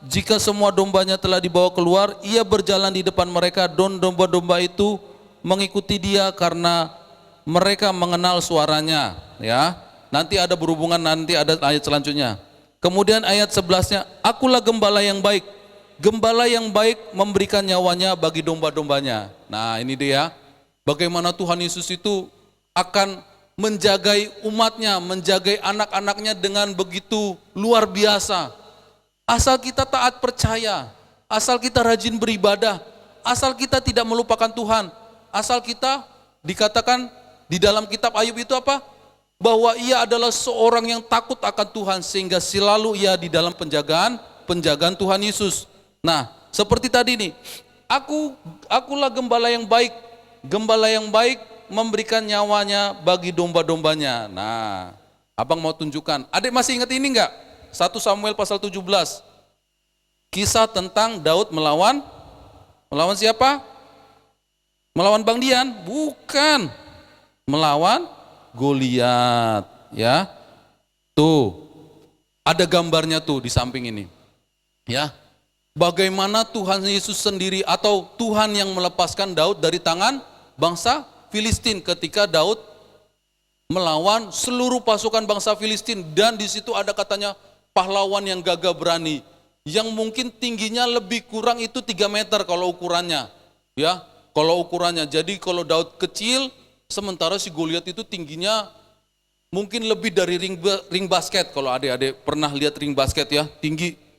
jika semua dombanya telah dibawa keluar, ia berjalan di depan mereka dan domba-domba itu mengikuti dia karena mereka mengenal suaranya. Ya, nanti ada berhubungan, nanti ada ayat selanjutnya. Kemudian ayat 11-nya, akulah gembala yang baik. Gembala yang baik memberikan nyawanya bagi domba-dombanya. Nah ini dia, bagaimana Tuhan Yesus itu akan menjagai umatnya, menjagai anak-anaknya dengan begitu luar biasa. Asal kita taat percaya, asal kita rajin beribadah, asal kita tidak melupakan Tuhan, asal kita dikatakan di dalam kitab Ayub itu apa? Bahwa ia adalah seorang yang takut akan Tuhan sehingga selalu ia di dalam penjagaan Tuhan Yesus. Nah, seperti tadi nih, akulah gembala yang baik. Gembala yang baik memberikan nyawanya bagi domba-dombanya. Nah, abang mau tunjukkan. Adik masih ingat ini enggak? 1 Samuel pasal 17. Kisah tentang Daud melawan siapa? Melawan Bang Dian? Bukan. Melawan Goliat, ya. Tuh. Ada gambarnya tuh di samping ini. Ya. Bagaimana Tuhan Yesus sendiri atau Tuhan yang melepaskan Daud dari tangan bangsa Filistin ketika Daud melawan seluruh pasukan bangsa Filistin, dan di situ ada katanya pahlawan yang gagah berani yang mungkin tingginya lebih kurang itu 3 meter kalau ukurannya. Ya, kalau ukurannya. Jadi kalau Daud kecil, sementara si Goliat itu tingginya mungkin lebih dari ring basket. Kalau adik-adik pernah lihat ring basket ya, tinggi.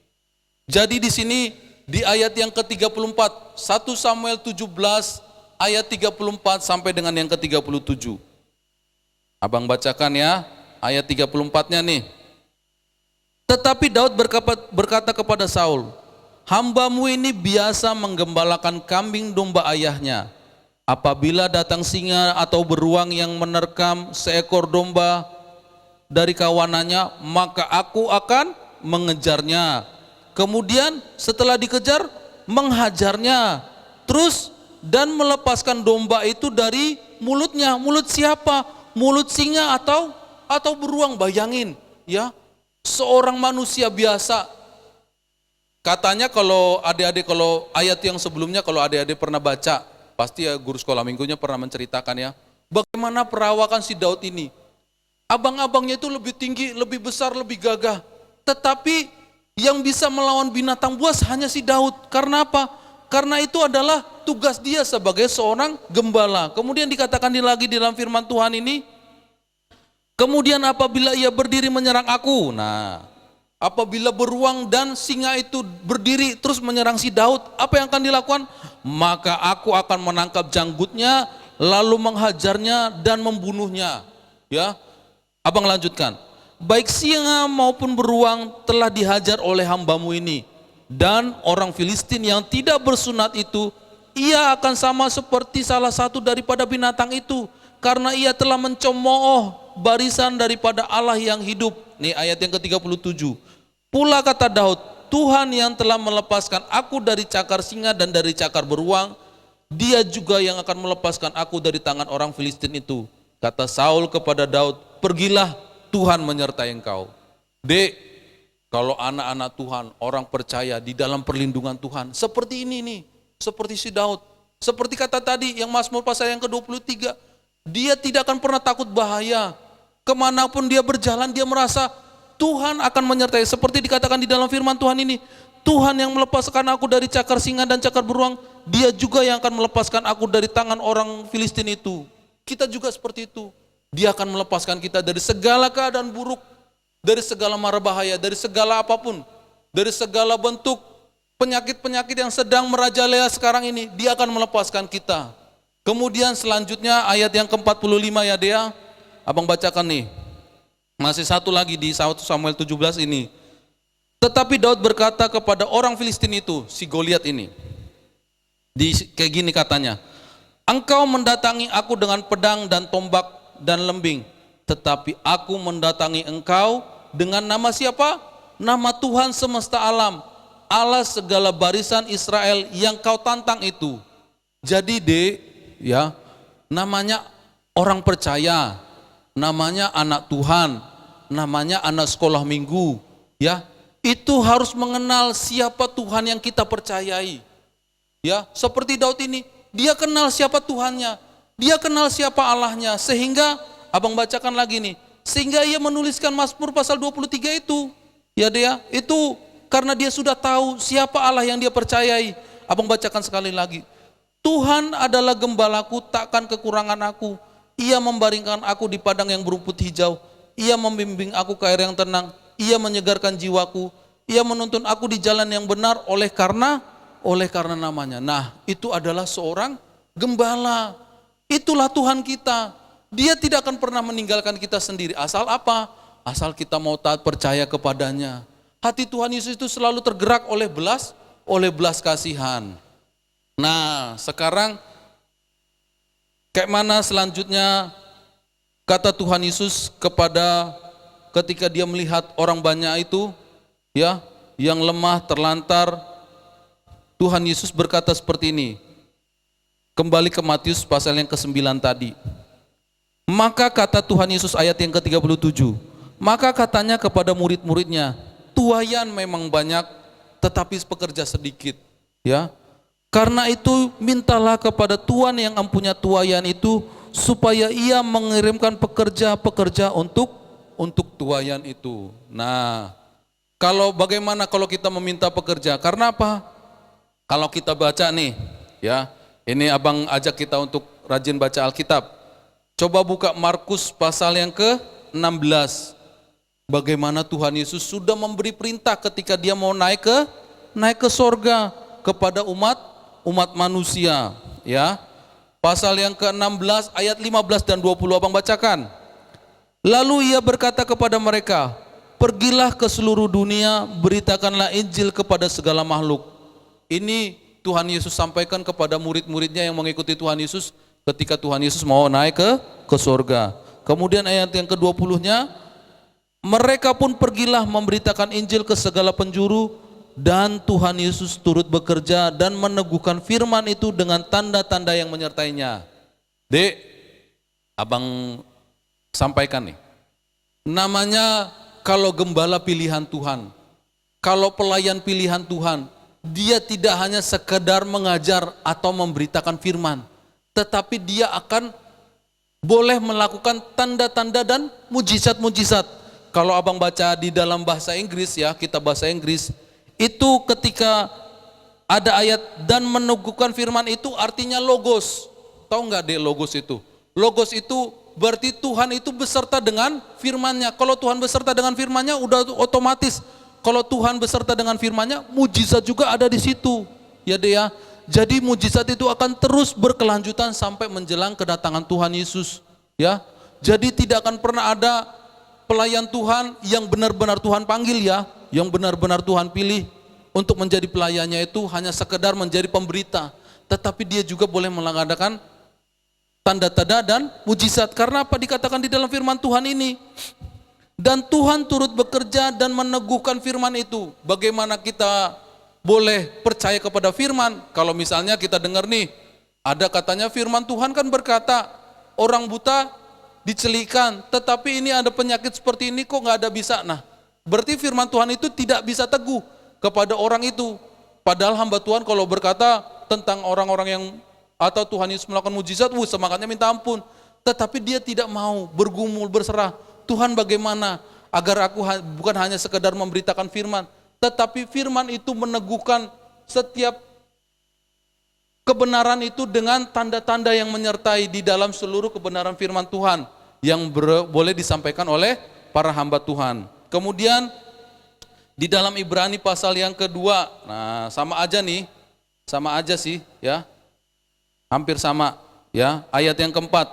Jadi di sini di ayat yang ke-34, 1 Samuel 17 ayat 34 sampai dengan yang ke-37. Abang bacakan ya, ayat 34-nya nih. Tetapi Daud berkata kepada Saul, hambamu ini biasa menggembalakan kambing domba ayahnya. Apabila datang singa atau beruang yang menerkam seekor domba dari kawanannya, maka aku akan mengejarnya. Kemudian setelah dikejar, menghajarnya. Terus dan melepaskan domba itu dari mulutnya. Mulut siapa? Mulut singa atau beruang. Bayangin ya, seorang manusia biasa. Katanya kalau adik-adik, kalau ayat yang sebelumnya kalau adik-adik pernah baca, pasti ya guru sekolah minggunya pernah menceritakan ya, bagaimana perawakan si Daud ini. Abang-abangnya itu lebih tinggi, lebih besar, lebih gagah. Tetapi yang bisa melawan binatang buas hanya si Daud. Karena apa? Karena itu adalah tugas dia sebagai seorang gembala. Kemudian dikatakan lagi di dalam firman Tuhan ini, kemudian apabila ia berdiri menyerang aku. Nah, apabila beruang dan singa itu berdiri terus menyerang si Daud, apa yang akan dilakukan? Maka aku akan menangkap janggutnya, lalu menghajarnya dan membunuhnya. Ya, abang lanjutkan. Baik singa maupun beruang telah dihajar oleh hambamu ini, dan orang Filistin yang tidak bersunat itu, ia akan sama seperti salah satu daripada binatang itu, karena ia telah mencemooh barisan daripada Allah yang hidup. Nih ayat yang ke-37. Pula kata Daud, Tuhan yang telah melepaskan aku dari cakar singa dan dari cakar beruang, dia juga yang akan melepaskan aku dari tangan orang Filistin itu. Kata Saul kepada Daud, pergilah, Tuhan menyertai engkau. Dek, kalau anak-anak Tuhan, orang percaya di dalam perlindungan Tuhan, seperti ini nih, seperti si Daud. Seperti kata tadi yang Mazmur pasal yang ke-23, dia tidak akan pernah takut bahaya. Kemanapun dia berjalan, dia merasa Tuhan akan menyertai. Seperti dikatakan di dalam firman Tuhan ini, Tuhan yang melepaskan aku dari cakar singa dan cakar beruang, dia juga yang akan melepaskan aku dari tangan orang Filistin itu. Kita juga seperti itu. Dia akan melepaskan kita dari segala keadaan buruk, dari segala mara bahaya, dari segala apapun, dari segala bentuk penyakit-penyakit yang sedang merajalela sekarang ini. Dia akan melepaskan kita. Kemudian selanjutnya ayat yang ke-45 ya Dea, abang bacakan nih. Masih satu lagi di 1 Samuel 17 ini. Tetapi Daud berkata kepada orang Filistin itu, si Goliat ini, kayak gini katanya, engkau mendatangi aku dengan pedang dan tombak dan lembing, tetapi aku mendatangi engkau dengan nama siapa? Nama Tuhan semesta alam, Allah segala barisan Israel yang kau tantang itu. Jadi ya, namanya orang percaya, namanya anak Tuhan, namanya anak sekolah minggu, ya, itu harus mengenal siapa Tuhan yang kita percayai. Ya, seperti Daud ini, dia kenal siapa Tuhannya, dia kenal siapa Allahnya, sehingga abang bacakan lagi nih, sehingga ia menuliskan Mazmur pasal 23 itu. Ya dia, itu karena dia sudah tahu siapa Allah yang dia percayai. Abang bacakan sekali lagi. Tuhan adalah gembalaku, takkan kekurangan aku. Ia membaringkan aku di padang yang berumput hijau. Ia membimbing aku ke air yang tenang. Ia menyegarkan jiwaku. Ia menuntun aku di jalan yang benar oleh karena namanya. Nah, itu adalah seorang gembala. Itulah Tuhan kita. Dia tidak akan pernah meninggalkan kita sendiri. Asal apa? Asal kita mau taat percaya kepadanya. Hati Tuhan Yesus itu selalu tergerak oleh belas kasihan. Nah, sekarang kayak mana selanjutnya kata Tuhan Yesus ketika dia melihat orang banyak itu, ya, yang lemah, terlantar, Tuhan Yesus berkata seperti ini. Kembali ke Matius pasal yang ke-9 tadi. Maka kata Tuhan Yesus ayat yang ke-37. Maka katanya kepada murid-muridnya, tuaian memang banyak, tetapi pekerja sedikit. Ya, karena itu mintalah kepada Tuhan yang mempunyai tuaian itu, supaya ia mengirimkan pekerja-pekerja untuk tuaian itu. Nah, bagaimana kalau kita meminta pekerja? Karena apa? Kalau kita baca nih, ya, ini abang ajak kita untuk rajin baca Alkitab. Coba buka Markus pasal yang ke-16. Bagaimana Tuhan Yesus sudah memberi perintah ketika dia mau naik ke sorga kepada umat manusia, ya. Pasal yang ke-16 ayat 15 dan 20 abang bacakan. Lalu ia berkata kepada mereka, pergilah ke seluruh dunia, beritakanlah Injil kepada segala makhluk. Ini Tuhan Yesus sampaikan kepada murid-muridnya yang mengikuti Tuhan Yesus ketika Tuhan Yesus mau naik ke sorga. Kemudian ayat yang ke-20-nya, mereka pun pergilah memberitakan Injil ke segala penjuru, dan Tuhan Yesus turut bekerja dan meneguhkan firman itu dengan tanda-tanda yang menyertainya. Abang sampaikan nih, namanya kalau gembala pilihan Tuhan, kalau pelayan pilihan Tuhan, dia tidak hanya sekedar mengajar atau memberitakan firman, tetapi dia akan boleh melakukan tanda-tanda dan mujizat-mujizat. Kalau abang baca di dalam bahasa Inggris, ya, kitab bahasa Inggris, itu ketika ada ayat dan meneguhkan firman itu artinya logos. Tahu nggak logos itu? Logos itu berarti Tuhan itu beserta dengan firman-Nya. Kalau Tuhan beserta dengan firman-Nya udah otomatis. Kalau Tuhan beserta dengan firman-Nya, mujizat juga ada di situ. Ya deh ya. Jadi mujizat itu akan terus berkelanjutan sampai menjelang kedatangan Tuhan Yesus. Ya. Jadi tidak akan pernah ada pelayan Tuhan yang benar-benar Tuhan panggil, ya, yang benar-benar Tuhan pilih untuk menjadi pelayannya itu hanya sekedar menjadi pemberita, tetapi dia juga boleh mengadakan tanda-tanda dan mujizat. Karena apa dikatakan di dalam firman Tuhan ini? Dan Tuhan turut bekerja dan meneguhkan firman itu. Bagaimana kita boleh percaya kepada firman? Kalau misalnya kita dengar nih, ada katanya firman Tuhan kan berkata, orang buta dicelikan, tetapi ini ada penyakit seperti ini kok nggak ada bisa. Nah, berarti firman Tuhan itu tidak bisa teguh kepada orang itu. Padahal hamba Tuhan kalau berkata tentang orang-orang yang atau Tuhan Yesus melakukan mujizat, semangatnya minta ampun. Tetapi dia tidak mau bergumul, berserah. Tuhan bagaimana agar aku bukan hanya sekedar memberitakan firman, tetapi firman itu meneguhkan setiap kebenaran itu dengan tanda-tanda yang menyertai di dalam seluruh kebenaran firman Tuhan yang boleh disampaikan oleh para hamba Tuhan. Kemudian di dalam Ibrani pasal yang kedua, nah sama aja sih, ya, hampir sama, ya. Ayat yang keempat,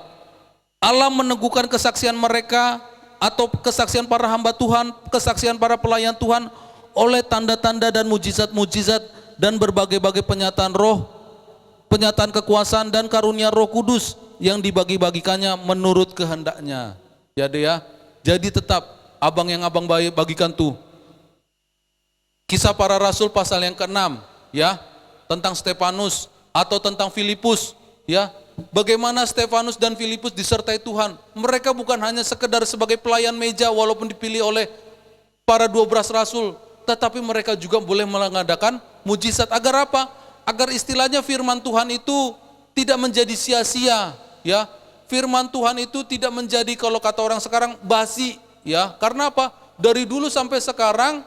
Allah meneguhkan kesaksian mereka atau kesaksian para hamba Tuhan, kesaksian para pelayan Tuhan oleh tanda-tanda dan mujizat-mujizat dan berbagai-bagai penyataan roh, penyataan kekuasaan dan karunia Roh Kudus yang dibagi-bagikannya menurut kehendaknya. Ya deh ya. Jadi tetap abang yang abang bagikan tuh Kisah Para Rasul pasal yang ke-6, ya, tentang Stefanus atau tentang Filipus, ya. Bagaimana Stefanus dan Filipus disertai Tuhan. Mereka bukan hanya sekedar sebagai pelayan meja walaupun dipilih oleh para 12 rasul, tetapi mereka juga boleh mengadakan mujizat. Agar apa? Agar istilahnya firman Tuhan itu tidak menjadi sia-sia, ya. Firman Tuhan itu tidak menjadi, kalau kata orang sekarang, basi, ya. Karena apa? Dari dulu sampai sekarang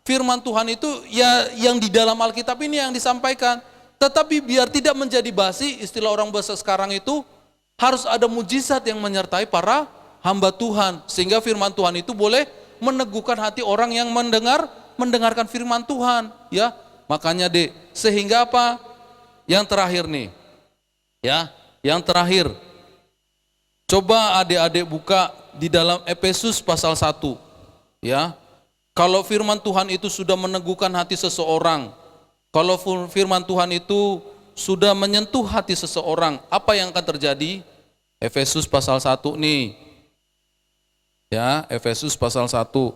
firman Tuhan itu ya yang di dalam Alkitab ini yang disampaikan. Tetapi biar tidak menjadi basi, istilah orang bahasa sekarang itu, harus ada mujizat yang menyertai para hamba Tuhan. Sehingga firman Tuhan itu boleh meneguhkan hati orang yang mendengarkan firman Tuhan. Ya, makanya sehingga apa? Yang terakhir nih, ya, yang terakhir. Coba adik-adik buka di dalam Efesus pasal 1. Ya, kalau firman Tuhan itu sudah meneguhkan hati seseorang, kalau firman Tuhan itu sudah menyentuh hati seseorang, apa yang akan terjadi? Efesus pasal 1 nih. Ya, Efesus pasal 1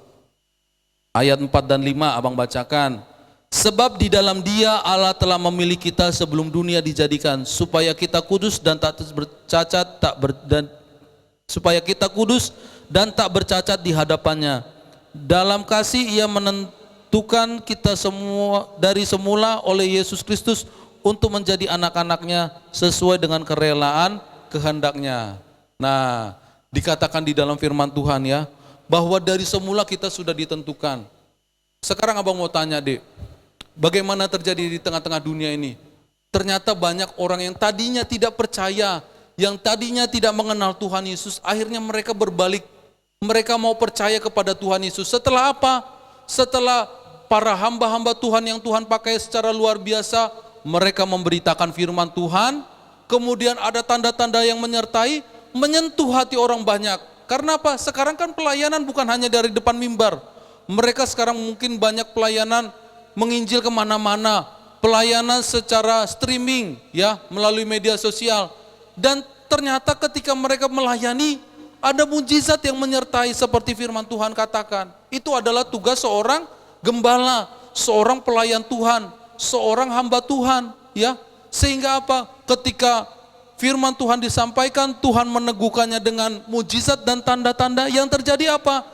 ayat 4 dan 5 abang bacakan. Sebab di dalam Dia Allah telah memilih kita sebelum dunia dijadikan, supaya kita kudus dan tak bercacat, supaya kita kudus dan tak bercacat di hadapannya. Dalam kasih Ia menentukan kita semua dari semula oleh Yesus Kristus untuk menjadi anak-anaknya sesuai dengan kerelaan kehendaknya. Nah, dikatakan di dalam firman Tuhan, ya, bahwa dari semula kita sudah ditentukan. Sekarang abang mau tanya, bagaimana terjadi di tengah-tengah dunia ini? Ternyata banyak orang yang tadinya tidak percaya, yang tadinya tidak mengenal Tuhan Yesus, akhirnya mereka berbalik. Mereka mau percaya kepada Tuhan Yesus. Setelah apa? Setelah para hamba-hamba Tuhan yang Tuhan pakai secara luar biasa, mereka memberitakan firman Tuhan, kemudian ada tanda-tanda yang menyertai, menyentuh hati orang banyak. Karena apa? Sekarang kan pelayanan bukan hanya dari depan mimbar. Mereka sekarang mungkin banyak pelayanan menginjil kemana-mana, pelayanan secara streaming, ya, melalui media sosial. Dan ternyata ketika mereka melayani, ada mujizat yang menyertai seperti firman Tuhan katakan. Itu adalah tugas seorang gembala, seorang pelayan Tuhan, seorang hamba Tuhan, ya. Sehingga apa? Ketika firman Tuhan disampaikan, Tuhan meneguhkannya dengan mujizat dan tanda-tanda. Yang terjadi apa?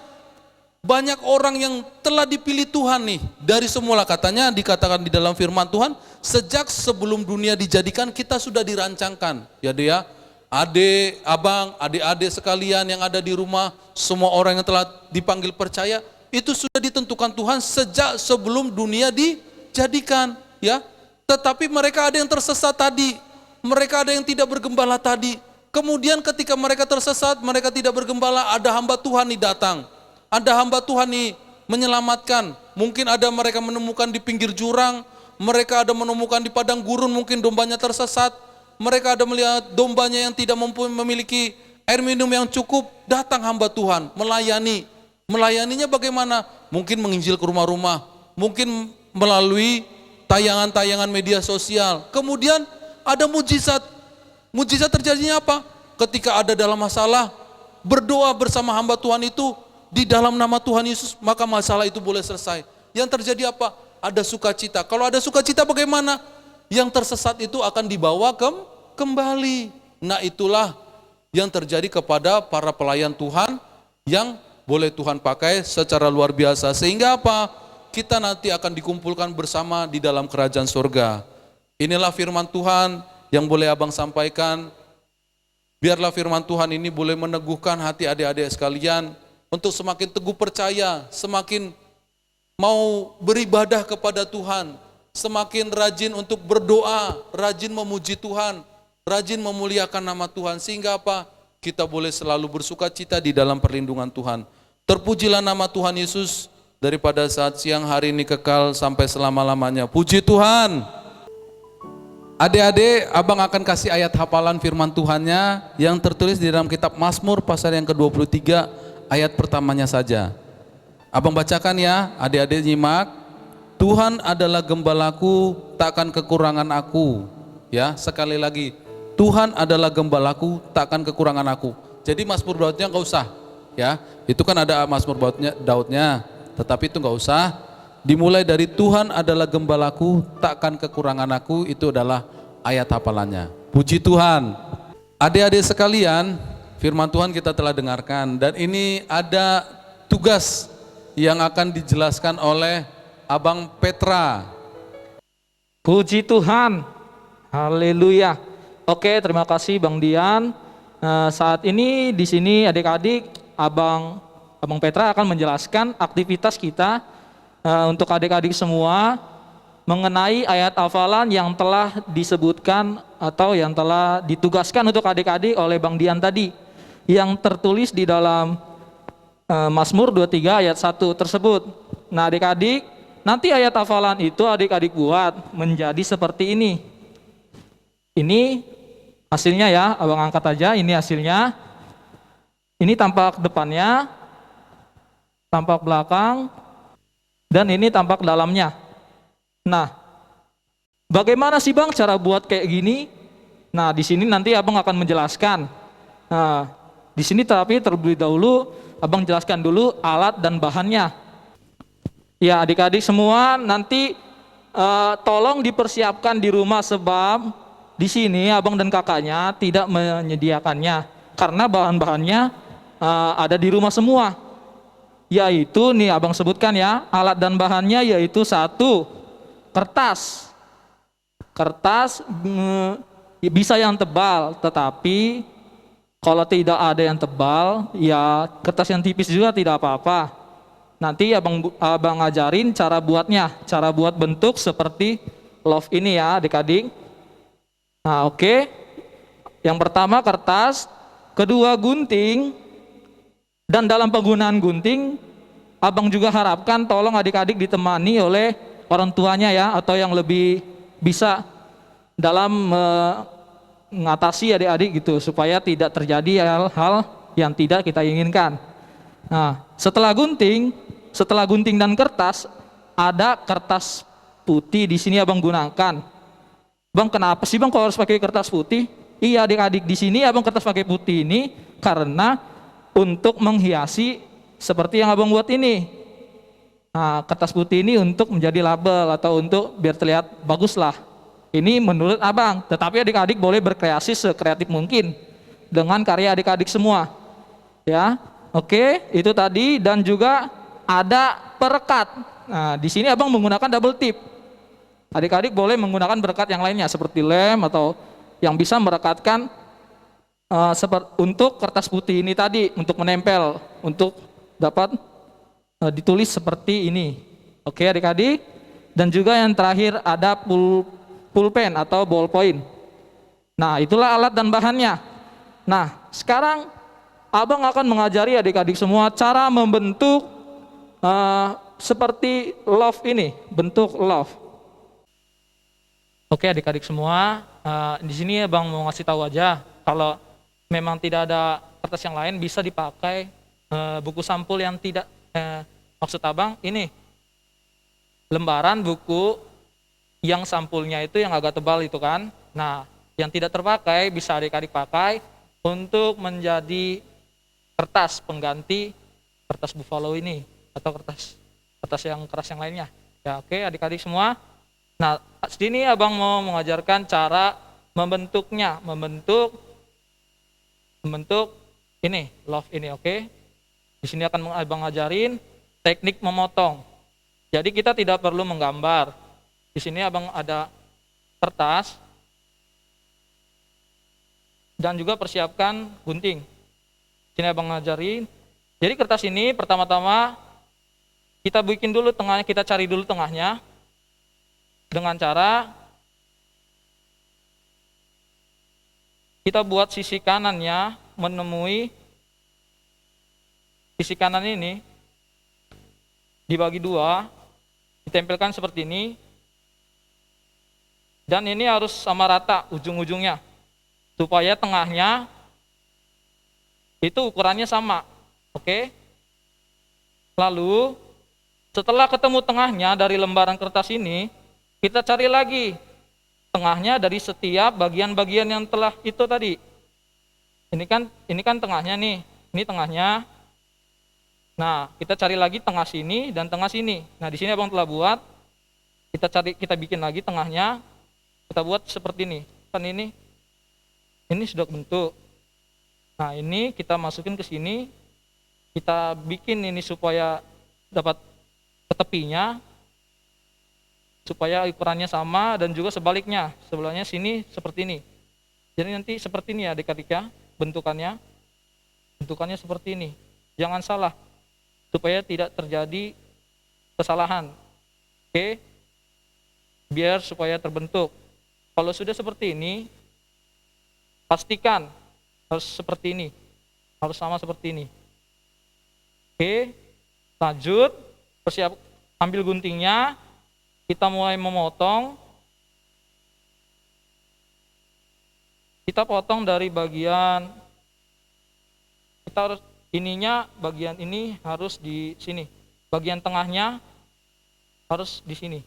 Banyak orang yang telah dipilih Tuhan nih, dari semula, katanya dikatakan di dalam firman Tuhan, sejak sebelum dunia dijadikan kita sudah dirancangkan. Ya dia, adik, abang, adik-adik sekalian yang ada di rumah, semua orang yang telah dipanggil percaya, itu sudah ditentukan Tuhan sejak sebelum dunia dijadikan, ya. Tetapi mereka ada yang tersesat tadi, mereka ada yang tidak bergembala tadi. Kemudian ketika mereka tersesat, mereka tidak bergembala, ada hamba Tuhan nih datang. Ada hamba Tuhan nih menyelamatkan. Mungkin ada mereka menemukan di pinggir jurang, mereka ada menemukan di padang gurun, mungkin dombanya tersesat. Mereka ada melihat dombanya yang tidak memiliki air minum yang cukup, datang hamba Tuhan melayani. Melayaninya bagaimana? Mungkin menginjil ke rumah-rumah, mungkin melalui tayangan-tayangan media sosial. Kemudian ada mujizat. Mujizat terjadinya apa? Ketika ada dalam masalah, berdoa bersama hamba Tuhan itu di dalam nama Tuhan Yesus, maka masalah itu boleh selesai. Yang terjadi apa? Ada sukacita. Kalau ada sukacita bagaimana? Yang tersesat itu akan dibawa kembali. Nah, itulah yang terjadi kepada para pelayan Tuhan yang boleh Tuhan pakai secara luar biasa. Sehingga apa? Kita nanti akan dikumpulkan bersama di dalam kerajaan surga. Inilah firman Tuhan yang boleh abang sampaikan. Biarlah firman Tuhan ini boleh meneguhkan hati adik-adik sekalian untuk semakin teguh percaya, semakin mau beribadah kepada Tuhan, semakin rajin untuk berdoa, rajin memuji Tuhan, rajin memuliakan nama Tuhan. Sehingga apa? Kita boleh selalu bersuka cita di dalam perlindungan Tuhan. Terpujilah nama Tuhan Yesus daripada saat siang hari ini kekal sampai selama-lamanya. Puji Tuhan. Adik-adik, abang akan kasih ayat hafalan firman Tuhannya yang tertulis di dalam kitab Mazmur pasal yang ke-23 ayat pertamanya saja. Abang bacakan ya, adik-adik nyimak. Tuhan adalah gembalaku, takkan kekurangan aku. Ya, sekali lagi. Tuhan adalah gembalaku, takkan kekurangan aku. Jadi Mazmur Daudnya enggak usah, ya. Itu kan ada Mazmur Daudnya, tetapi itu enggak usah. dimulai dari Tuhan adalah gembalaku, takkan kekurangan aku, itu adalah ayat hafalannya. Puji Tuhan. Adik-adik sekalian, firman Tuhan kita telah dengarkan, dan ini ada tugas yang akan dijelaskan oleh Abang Petra. Puji Tuhan. Haleluya. Oke, terima kasih Bang Dian. Saat ini di sini adik-adik, Abang Petra akan menjelaskan aktivitas kita untuk adik-adik semua mengenai ayat hafalan yang telah disebutkan atau yang telah ditugaskan untuk adik-adik oleh Bang Dian tadi, yang tertulis di dalam Mazmur 23 ayat 1 tersebut. Nah adik-adik, nanti ayat hafalan itu adik-adik buat menjadi seperti ini. Ini hasilnya ya, abang angkat aja, ini hasilnya. Ini tampak depannya, tampak belakang, dan ini tampak dalamnya. Nah, bagaimana sih Bang cara buat kayak gini? Nah, di sini nanti abang akan menjelaskan. Nah, di sini tapi terlebih dahulu abang jelaskan dulu alat dan bahannya. Ya, adik-adik semua nanti tolong dipersiapkan di rumah, sebab di sini abang dan kakaknya tidak menyediakannya karena bahan-bahannya ada di rumah semua. Yaitu nih abang sebutkan ya, alat dan bahannya yaitu 1, kertas. Kertas bisa yang tebal, tetapi kalau tidak ada yang tebal, ya kertas yang tipis juga tidak apa-apa. Nanti abang ajarin cara buatnya, cara buat bentuk seperti love ini ya adik-adik. Nah oke, yang pertama kertas, kedua gunting, dan dalam penggunaan gunting, abang juga harapkan tolong adik-adik ditemani oleh orang tuanya ya, atau yang lebih bisa dalam mengatasi adik-adik gitu, supaya tidak terjadi hal-hal yang tidak kita inginkan. Nah, setelah gunting dan kertas, ada kertas putih di sini abang gunakan. Bang, kenapa sih Bang kok harus pakai kertas putih? Iya adik-adik, di sini abang kertas pakai putih ini karena untuk menghiasi seperti yang abang buat ini. Nah, kertas putih ini untuk menjadi label atau untuk biar terlihat bagus lah. Ini menurut abang, tetapi adik-adik boleh berkreasi sekreatif mungkin dengan karya adik-adik semua. Ya, oke, itu tadi. Dan juga ada perekat. Nah, di sini abang menggunakan double tip. Adik-adik boleh menggunakan perekat yang lainnya seperti lem atau yang bisa merekatkan untuk kertas putih ini tadi, untuk menempel, untuk dapat ditulis seperti ini. Oke adik-adik. Dan juga yang terakhir ada pulpen atau ballpoint. Nah itulah alat dan bahannya. Nah sekarang abang akan mengajari adik-adik semua cara membentuk seperti love ini, bentuk love. Oke adik-adik semua, di sini abang mau ngasih tahu aja, kalau memang tidak ada kertas yang lain bisa dipakai buku sampul yang tidak, maksud abang ini lembaran buku yang sampulnya itu yang agak tebal itu kan. Nah yang tidak terpakai bisa adik-adik pakai untuk menjadi kertas pengganti kertas buffalo ini atau kertas yang keras yang lainnya. Ya oke adik-adik semua. Nah sini abang mau mengajarkan cara membentuknya, membentuk ini love ini. Oke. Di sini akan abang ajarin teknik memotong. Jadi kita tidak perlu menggambar. Di sini abang ada kertas dan juga persiapkan gunting. Sini abang ngajarin. Jadi kertas ini pertama-tama kita bikin dulu tengahnya, kita cari dulu tengahnya dengan cara kita buat sisi kanannya menemui sisi kanan ini, dibagi dua, ditempelkan seperti ini, dan ini harus sama rata ujung-ujungnya supaya tengahnya itu ukurannya sama. Oke. Lalu setelah ketemu tengahnya dari lembaran kertas ini, kita cari lagi tengahnya dari setiap bagian-bagian yang telah itu tadi. Ini kan tengahnya nih, ini tengahnya. Nah, kita cari lagi tengah sini dan tengah sini. Nah, di sini abang telah buat. Kita bikin lagi tengahnya. Kita buat seperti ini. Kan ini sudah bentuk. Nah, ini kita masukin ke sini. Kita bikin ini supaya dapat ke tepinya, supaya ukurannya sama, dan juga sebaliknya. Sebelahnya sini seperti ini. Jadi nanti seperti ini ya adik-adik ya, bentukannya seperti ini. Jangan salah, supaya tidak terjadi kesalahan. Oke, biar supaya terbentuk. Kalau sudah seperti ini, pastikan harus seperti ini, harus sama seperti ini. Oke, lanjut, ambil guntingnya, kita mulai memotong. Kita potong dari bagian, kita harus bagian ini harus di sini, bagian tengahnya harus di sini,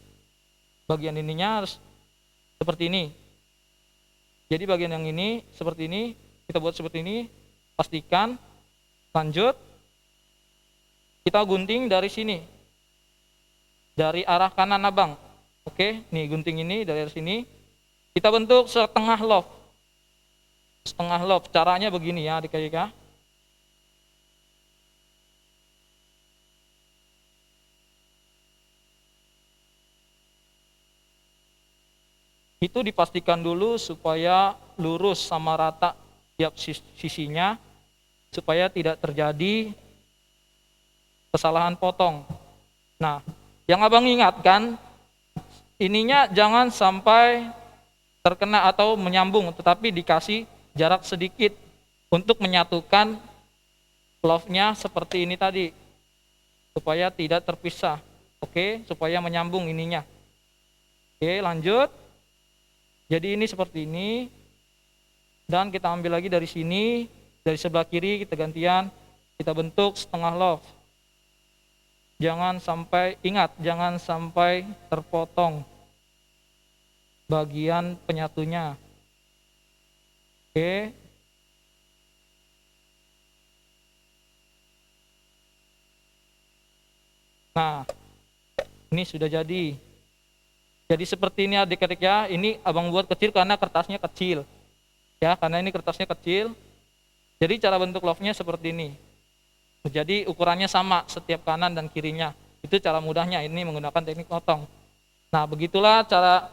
bagian ininya harus seperti ini. Jadi bagian yang ini seperti ini, kita buat seperti ini, pastikan. Lanjut, kita gunting dari sini, dari arah kanan abang. Oke, nih gunting ini dari sini, kita bentuk setengah loaf. Caranya begini ya adik-adik ya. Itu dipastikan dulu supaya lurus sama rata tiap sisinya, supaya tidak terjadi kesalahan potong. Nah, yang abang ingatkan, ininya jangan sampai terkena atau menyambung, tetapi dikasih jarak sedikit untuk menyatukan love-nya seperti ini tadi, supaya tidak terpisah. Oke, supaya menyambung ininya. Oke, lanjut. Jadi ini seperti ini, dan kita ambil lagi dari sini, dari sebelah kiri kita gantian, kita bentuk setengah love. Jangan sampai, ingat, jangan sampai terpotong bagian penyatunya. Oke. Nah, ini sudah jadi. Jadi seperti ini adik-adik ya, ini abang buat kecil karena kertasnya kecil. Ya, karena ini kertasnya kecil. Jadi cara bentuk love-nya seperti ini. Jadi ukurannya sama setiap kanan dan kirinya. Itu cara mudahnya, ini menggunakan teknik potong. Nah, begitulah cara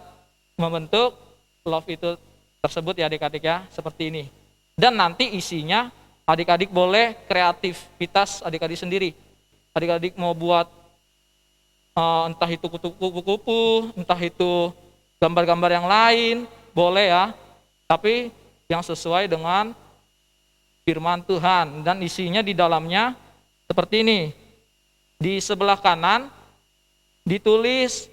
membentuk love itu tersebut ya adik-adik ya, seperti ini. Dan nanti isinya adik-adik boleh kreativitas adik-adik sendiri. Adik-adik mau buat entah itu kupu-kupu, entah itu gambar-gambar yang lain, boleh ya. Tapi yang sesuai dengan firman Tuhan, dan isinya di dalamnya seperti ini. Di sebelah kanan ditulis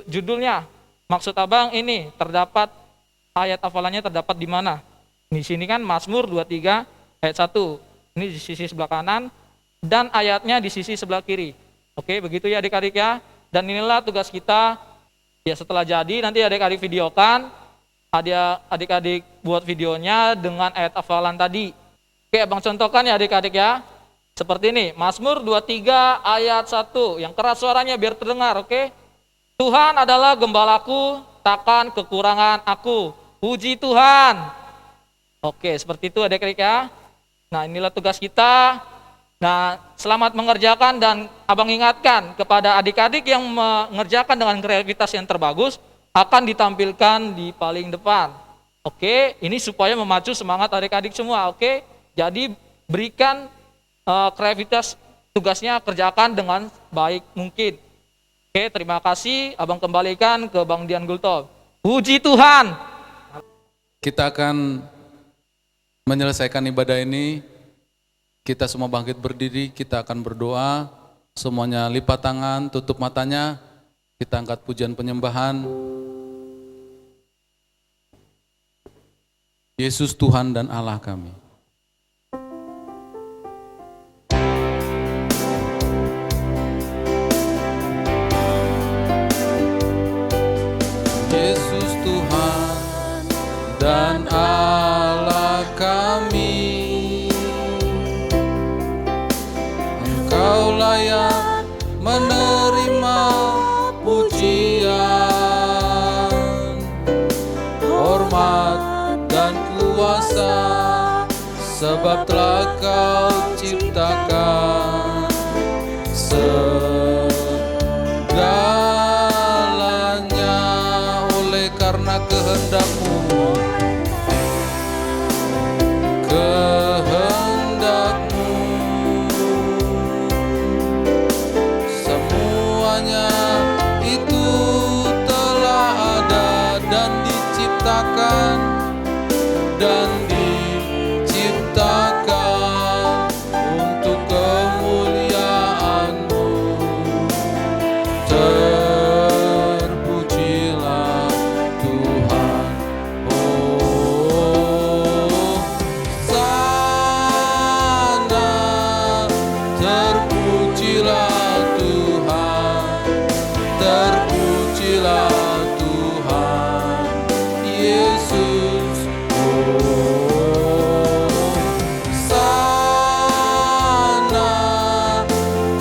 judulnya. Maksud abang ini terdapat ayat hafalannya terdapat di mana? Di sini kan Mazmur 23 ayat 1. Ini di sisi sebelah kanan dan ayatnya di sisi sebelah kiri. Oke, begitu ya adik-adik ya. Dan inilah tugas kita. Ya setelah jadi nanti adik-adik videokan. Adik-adik buat videonya dengan ayat hafalan tadi. Oke, abang contohkan ya adik-adik ya. Seperti ini, Mazmur 23 ayat 1. Yang keras suaranya biar terdengar, oke? Tuhan adalah gembalaku, takkan kekurangan aku. Puji Tuhan. Oke, seperti itu adik-adik ya. Nah, inilah tugas kita. Nah, selamat mengerjakan, dan abang ingatkan kepada adik-adik yang mengerjakan dengan kreativitas yang terbagus akan ditampilkan di paling depan. Oke, ini supaya memacu semangat adik-adik semua, oke? Jadi berikan kreativitas tugasnya, kerjakan dengan baik mungkin. Oke, terima kasih. Abang kembalikan ke Bang Dian Gultom. Puji Tuhan. Kita akan menyelesaikan ibadah ini. Kita semua bangkit berdiri, kita akan berdoa. Semuanya lipat tangan, tutup matanya. Kita angkat pujian penyembahan. Yesus Tuhan dan Allah kami. Yesus Tuhan dan Allah kami. sebab telah kau ciptakan segalanya oleh karena kehendak-Mu. Semuanya itu telah ada dan diciptakan untuk kemuliaan-Mu. Terpujilah Tuhan. Oh, sana terpujilah Tuhan, terpujilah Tuhan Yesus.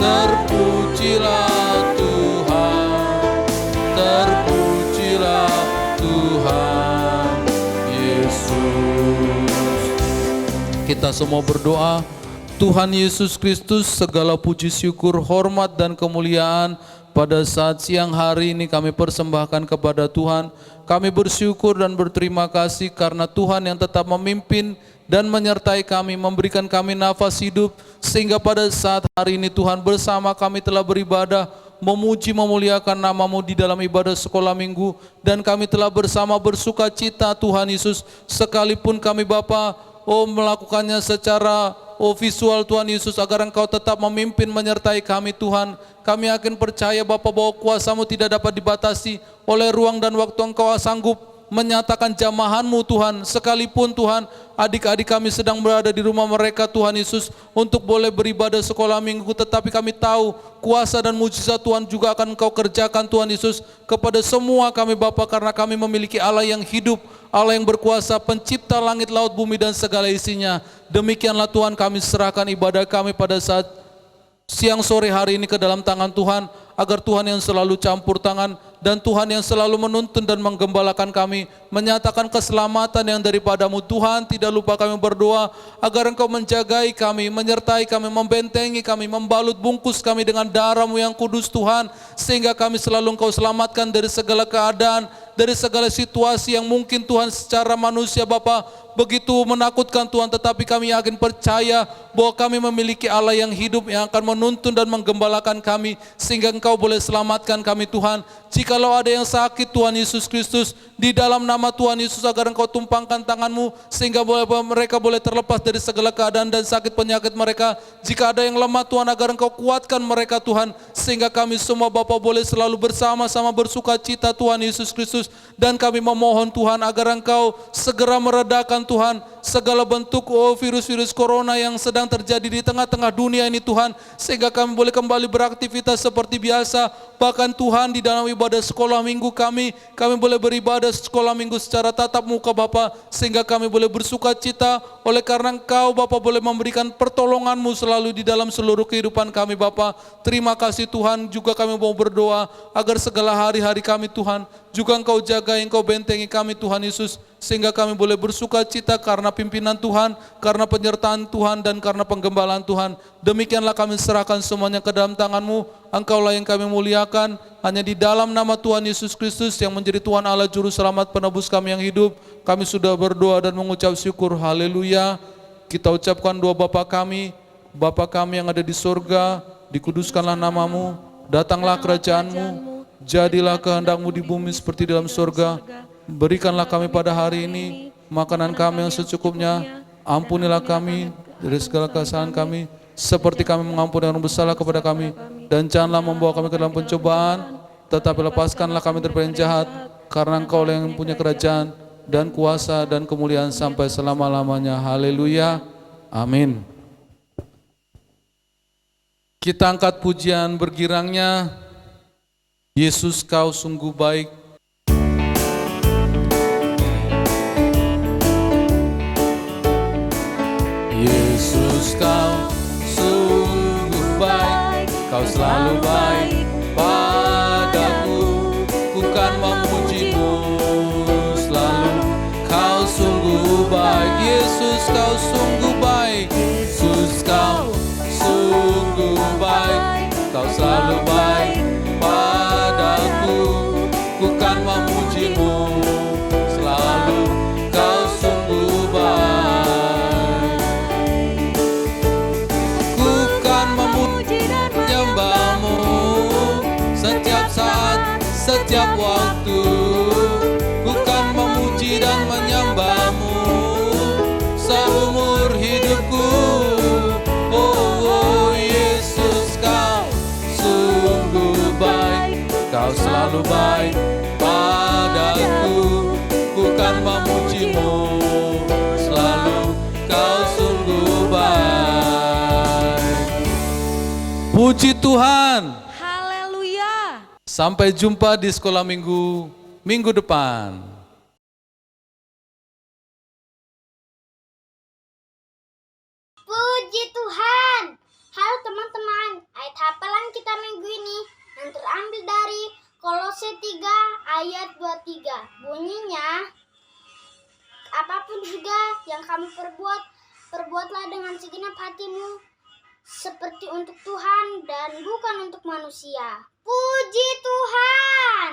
Terpujilah Tuhan, terpujilah Tuhan Yesus. Kita semua berdoa. Tuhan Yesus Kristus, segala puji syukur, hormat dan kemuliaan pada saat siang hari ini kami persembahkan kepada Tuhan. Kami bersyukur dan berterima kasih karena Tuhan yang tetap memimpin dan menyertai kami, memberikan kami nafas hidup, sehingga pada saat hari ini Tuhan bersama kami telah beribadah, memuji memuliakan nama-Mu di dalam ibadah sekolah minggu, dan kami telah bersama bersuka cita Tuhan Yesus, sekalipun kami Bapa melakukannya secara visual Tuhan Yesus, agar Engkau tetap memimpin menyertai kami Tuhan. Kami akan percaya Bapa bahwa kuasa-Mu tidak dapat dibatasi oleh ruang dan waktu. Engkau sanggup menyatakan jamahan-Mu Tuhan, sekalipun Tuhan adik-adik kami sedang berada di rumah mereka Tuhan Yesus untuk boleh beribadah sekolah minggu, tetapi kami tahu kuasa dan mujizat Tuhan juga akan Engkau kerjakan Tuhan Yesus kepada semua kami Bapa, karena kami memiliki Allah yang hidup, Allah yang berkuasa, pencipta langit, laut, bumi dan segala isinya. Demikianlah Tuhan, kami serahkan ibadah kami pada saat siang sore hari ini ke dalam tangan Tuhan, agar Tuhan yang selalu campur tangan dan Tuhan yang selalu menuntun dan menggembalakan kami, menyatakan keselamatan yang daripada-Mu Tuhan. Tidak lupa kami berdoa agar Engkau menjagai kami, menyertai kami, membentengi kami, membalut bungkus kami dengan darah-Mu yang kudus Tuhan, sehingga kami selalu Engkau selamatkan dari segala keadaan, dari segala situasi yang mungkin Tuhan secara manusia Bapa begitu menakutkan Tuhan, tetapi kami yakin percaya bahwa kami memiliki Allah yang hidup yang akan menuntun dan menggembalakan kami, sehingga Engkau boleh selamatkan kami Tuhan. Jikalau ada yang sakit Tuhan Yesus Kristus, di dalam nama Tuhan Yesus agar Engkau tumpangkan tangan-Mu, sehingga mereka boleh terlepas dari segala keadaan dan sakit penyakit mereka. Jika ada yang lemah Tuhan, agar Engkau kuatkan mereka Tuhan, sehingga kami semua Bapa boleh selalu bersama-sama bersuka cita Tuhan Yesus Kristus. Dan kami memohon Tuhan agar Engkau segera meredakan Tuhan segala bentuk virus-virus corona yang sedang terjadi di tengah-tengah dunia ini Tuhan, sehingga kami boleh kembali beraktivitas seperti biasa. Bahkan Tuhan di dalam ibadah sekolah minggu kami boleh beribadah sekolah minggu secara tatap muka Bapa, sehingga kami boleh bersuka cita oleh karena Engkau Bapa boleh memberikan pertolongan-Mu selalu di dalam seluruh kehidupan kami Bapa. Terima kasih Tuhan. Juga kami mau berdoa agar segala hari-hari kami Tuhan juga Engkau jaga, Engkau bentengi kami Tuhan Yesus, sehingga kami boleh bersuka cita karena pimpinan Tuhan, karena penyertaan Tuhan, dan karena penggembalaan Tuhan. Demikianlah kami serahkan semuanya ke dalam tangan-Mu. Engkaulah yang kami muliakan, hanya di dalam nama Tuhan Yesus Kristus yang menjadi Tuhan Allah Juru Selamat penebus kami yang hidup, kami sudah berdoa dan mengucap syukur. Haleluya. Kita ucapkan doa Bapa kami yang ada di surga, dikuduskanlah nama-Mu, datanglah kerajaan-Mu, jadilah kehendak-Mu di bumi seperti dalam surga. Berikanlah kami pada hari ini makanan kami yang secukupnya. Ampunilah kami dari segala kesalahan kami, seperti kami mengampuni orang bersalah kepada kami. Dan janganlah membawa kami ke dalam pencobaan, tetapi lepaskanlah kami dari yang jahat, karena Engkau yang punya kerajaan dan kuasa dan kemuliaan sampai selama-lamanya. Haleluya. Amin. Kita angkat pujian bergirangnya, Yesus Kau sungguh baik. Yesus Kau sungguh baik, Kau selalu baik padaku. Ku kan memuji-Mu selalu, Kau sungguh baik. Yesus Kau sungguh baik. menyembahmu seumur hidupku. Oh Yesus, kau sungguh baik, kau selalu baik padaku. Ku kan memujimu selalu, kau sungguh baik. Puji Tuhan. Haleluya. Sampai jumpa di sekolah minggu depan. Puji Tuhan. Halo teman-teman, ayat hafalan kita minggu ini yang terambil dari Kolose 3 ayat 23. Bunyinya, apapun juga yang kamu perbuat, perbuatlah dengan segenap hatimu seperti untuk Tuhan dan bukan untuk manusia. Puji Tuhan.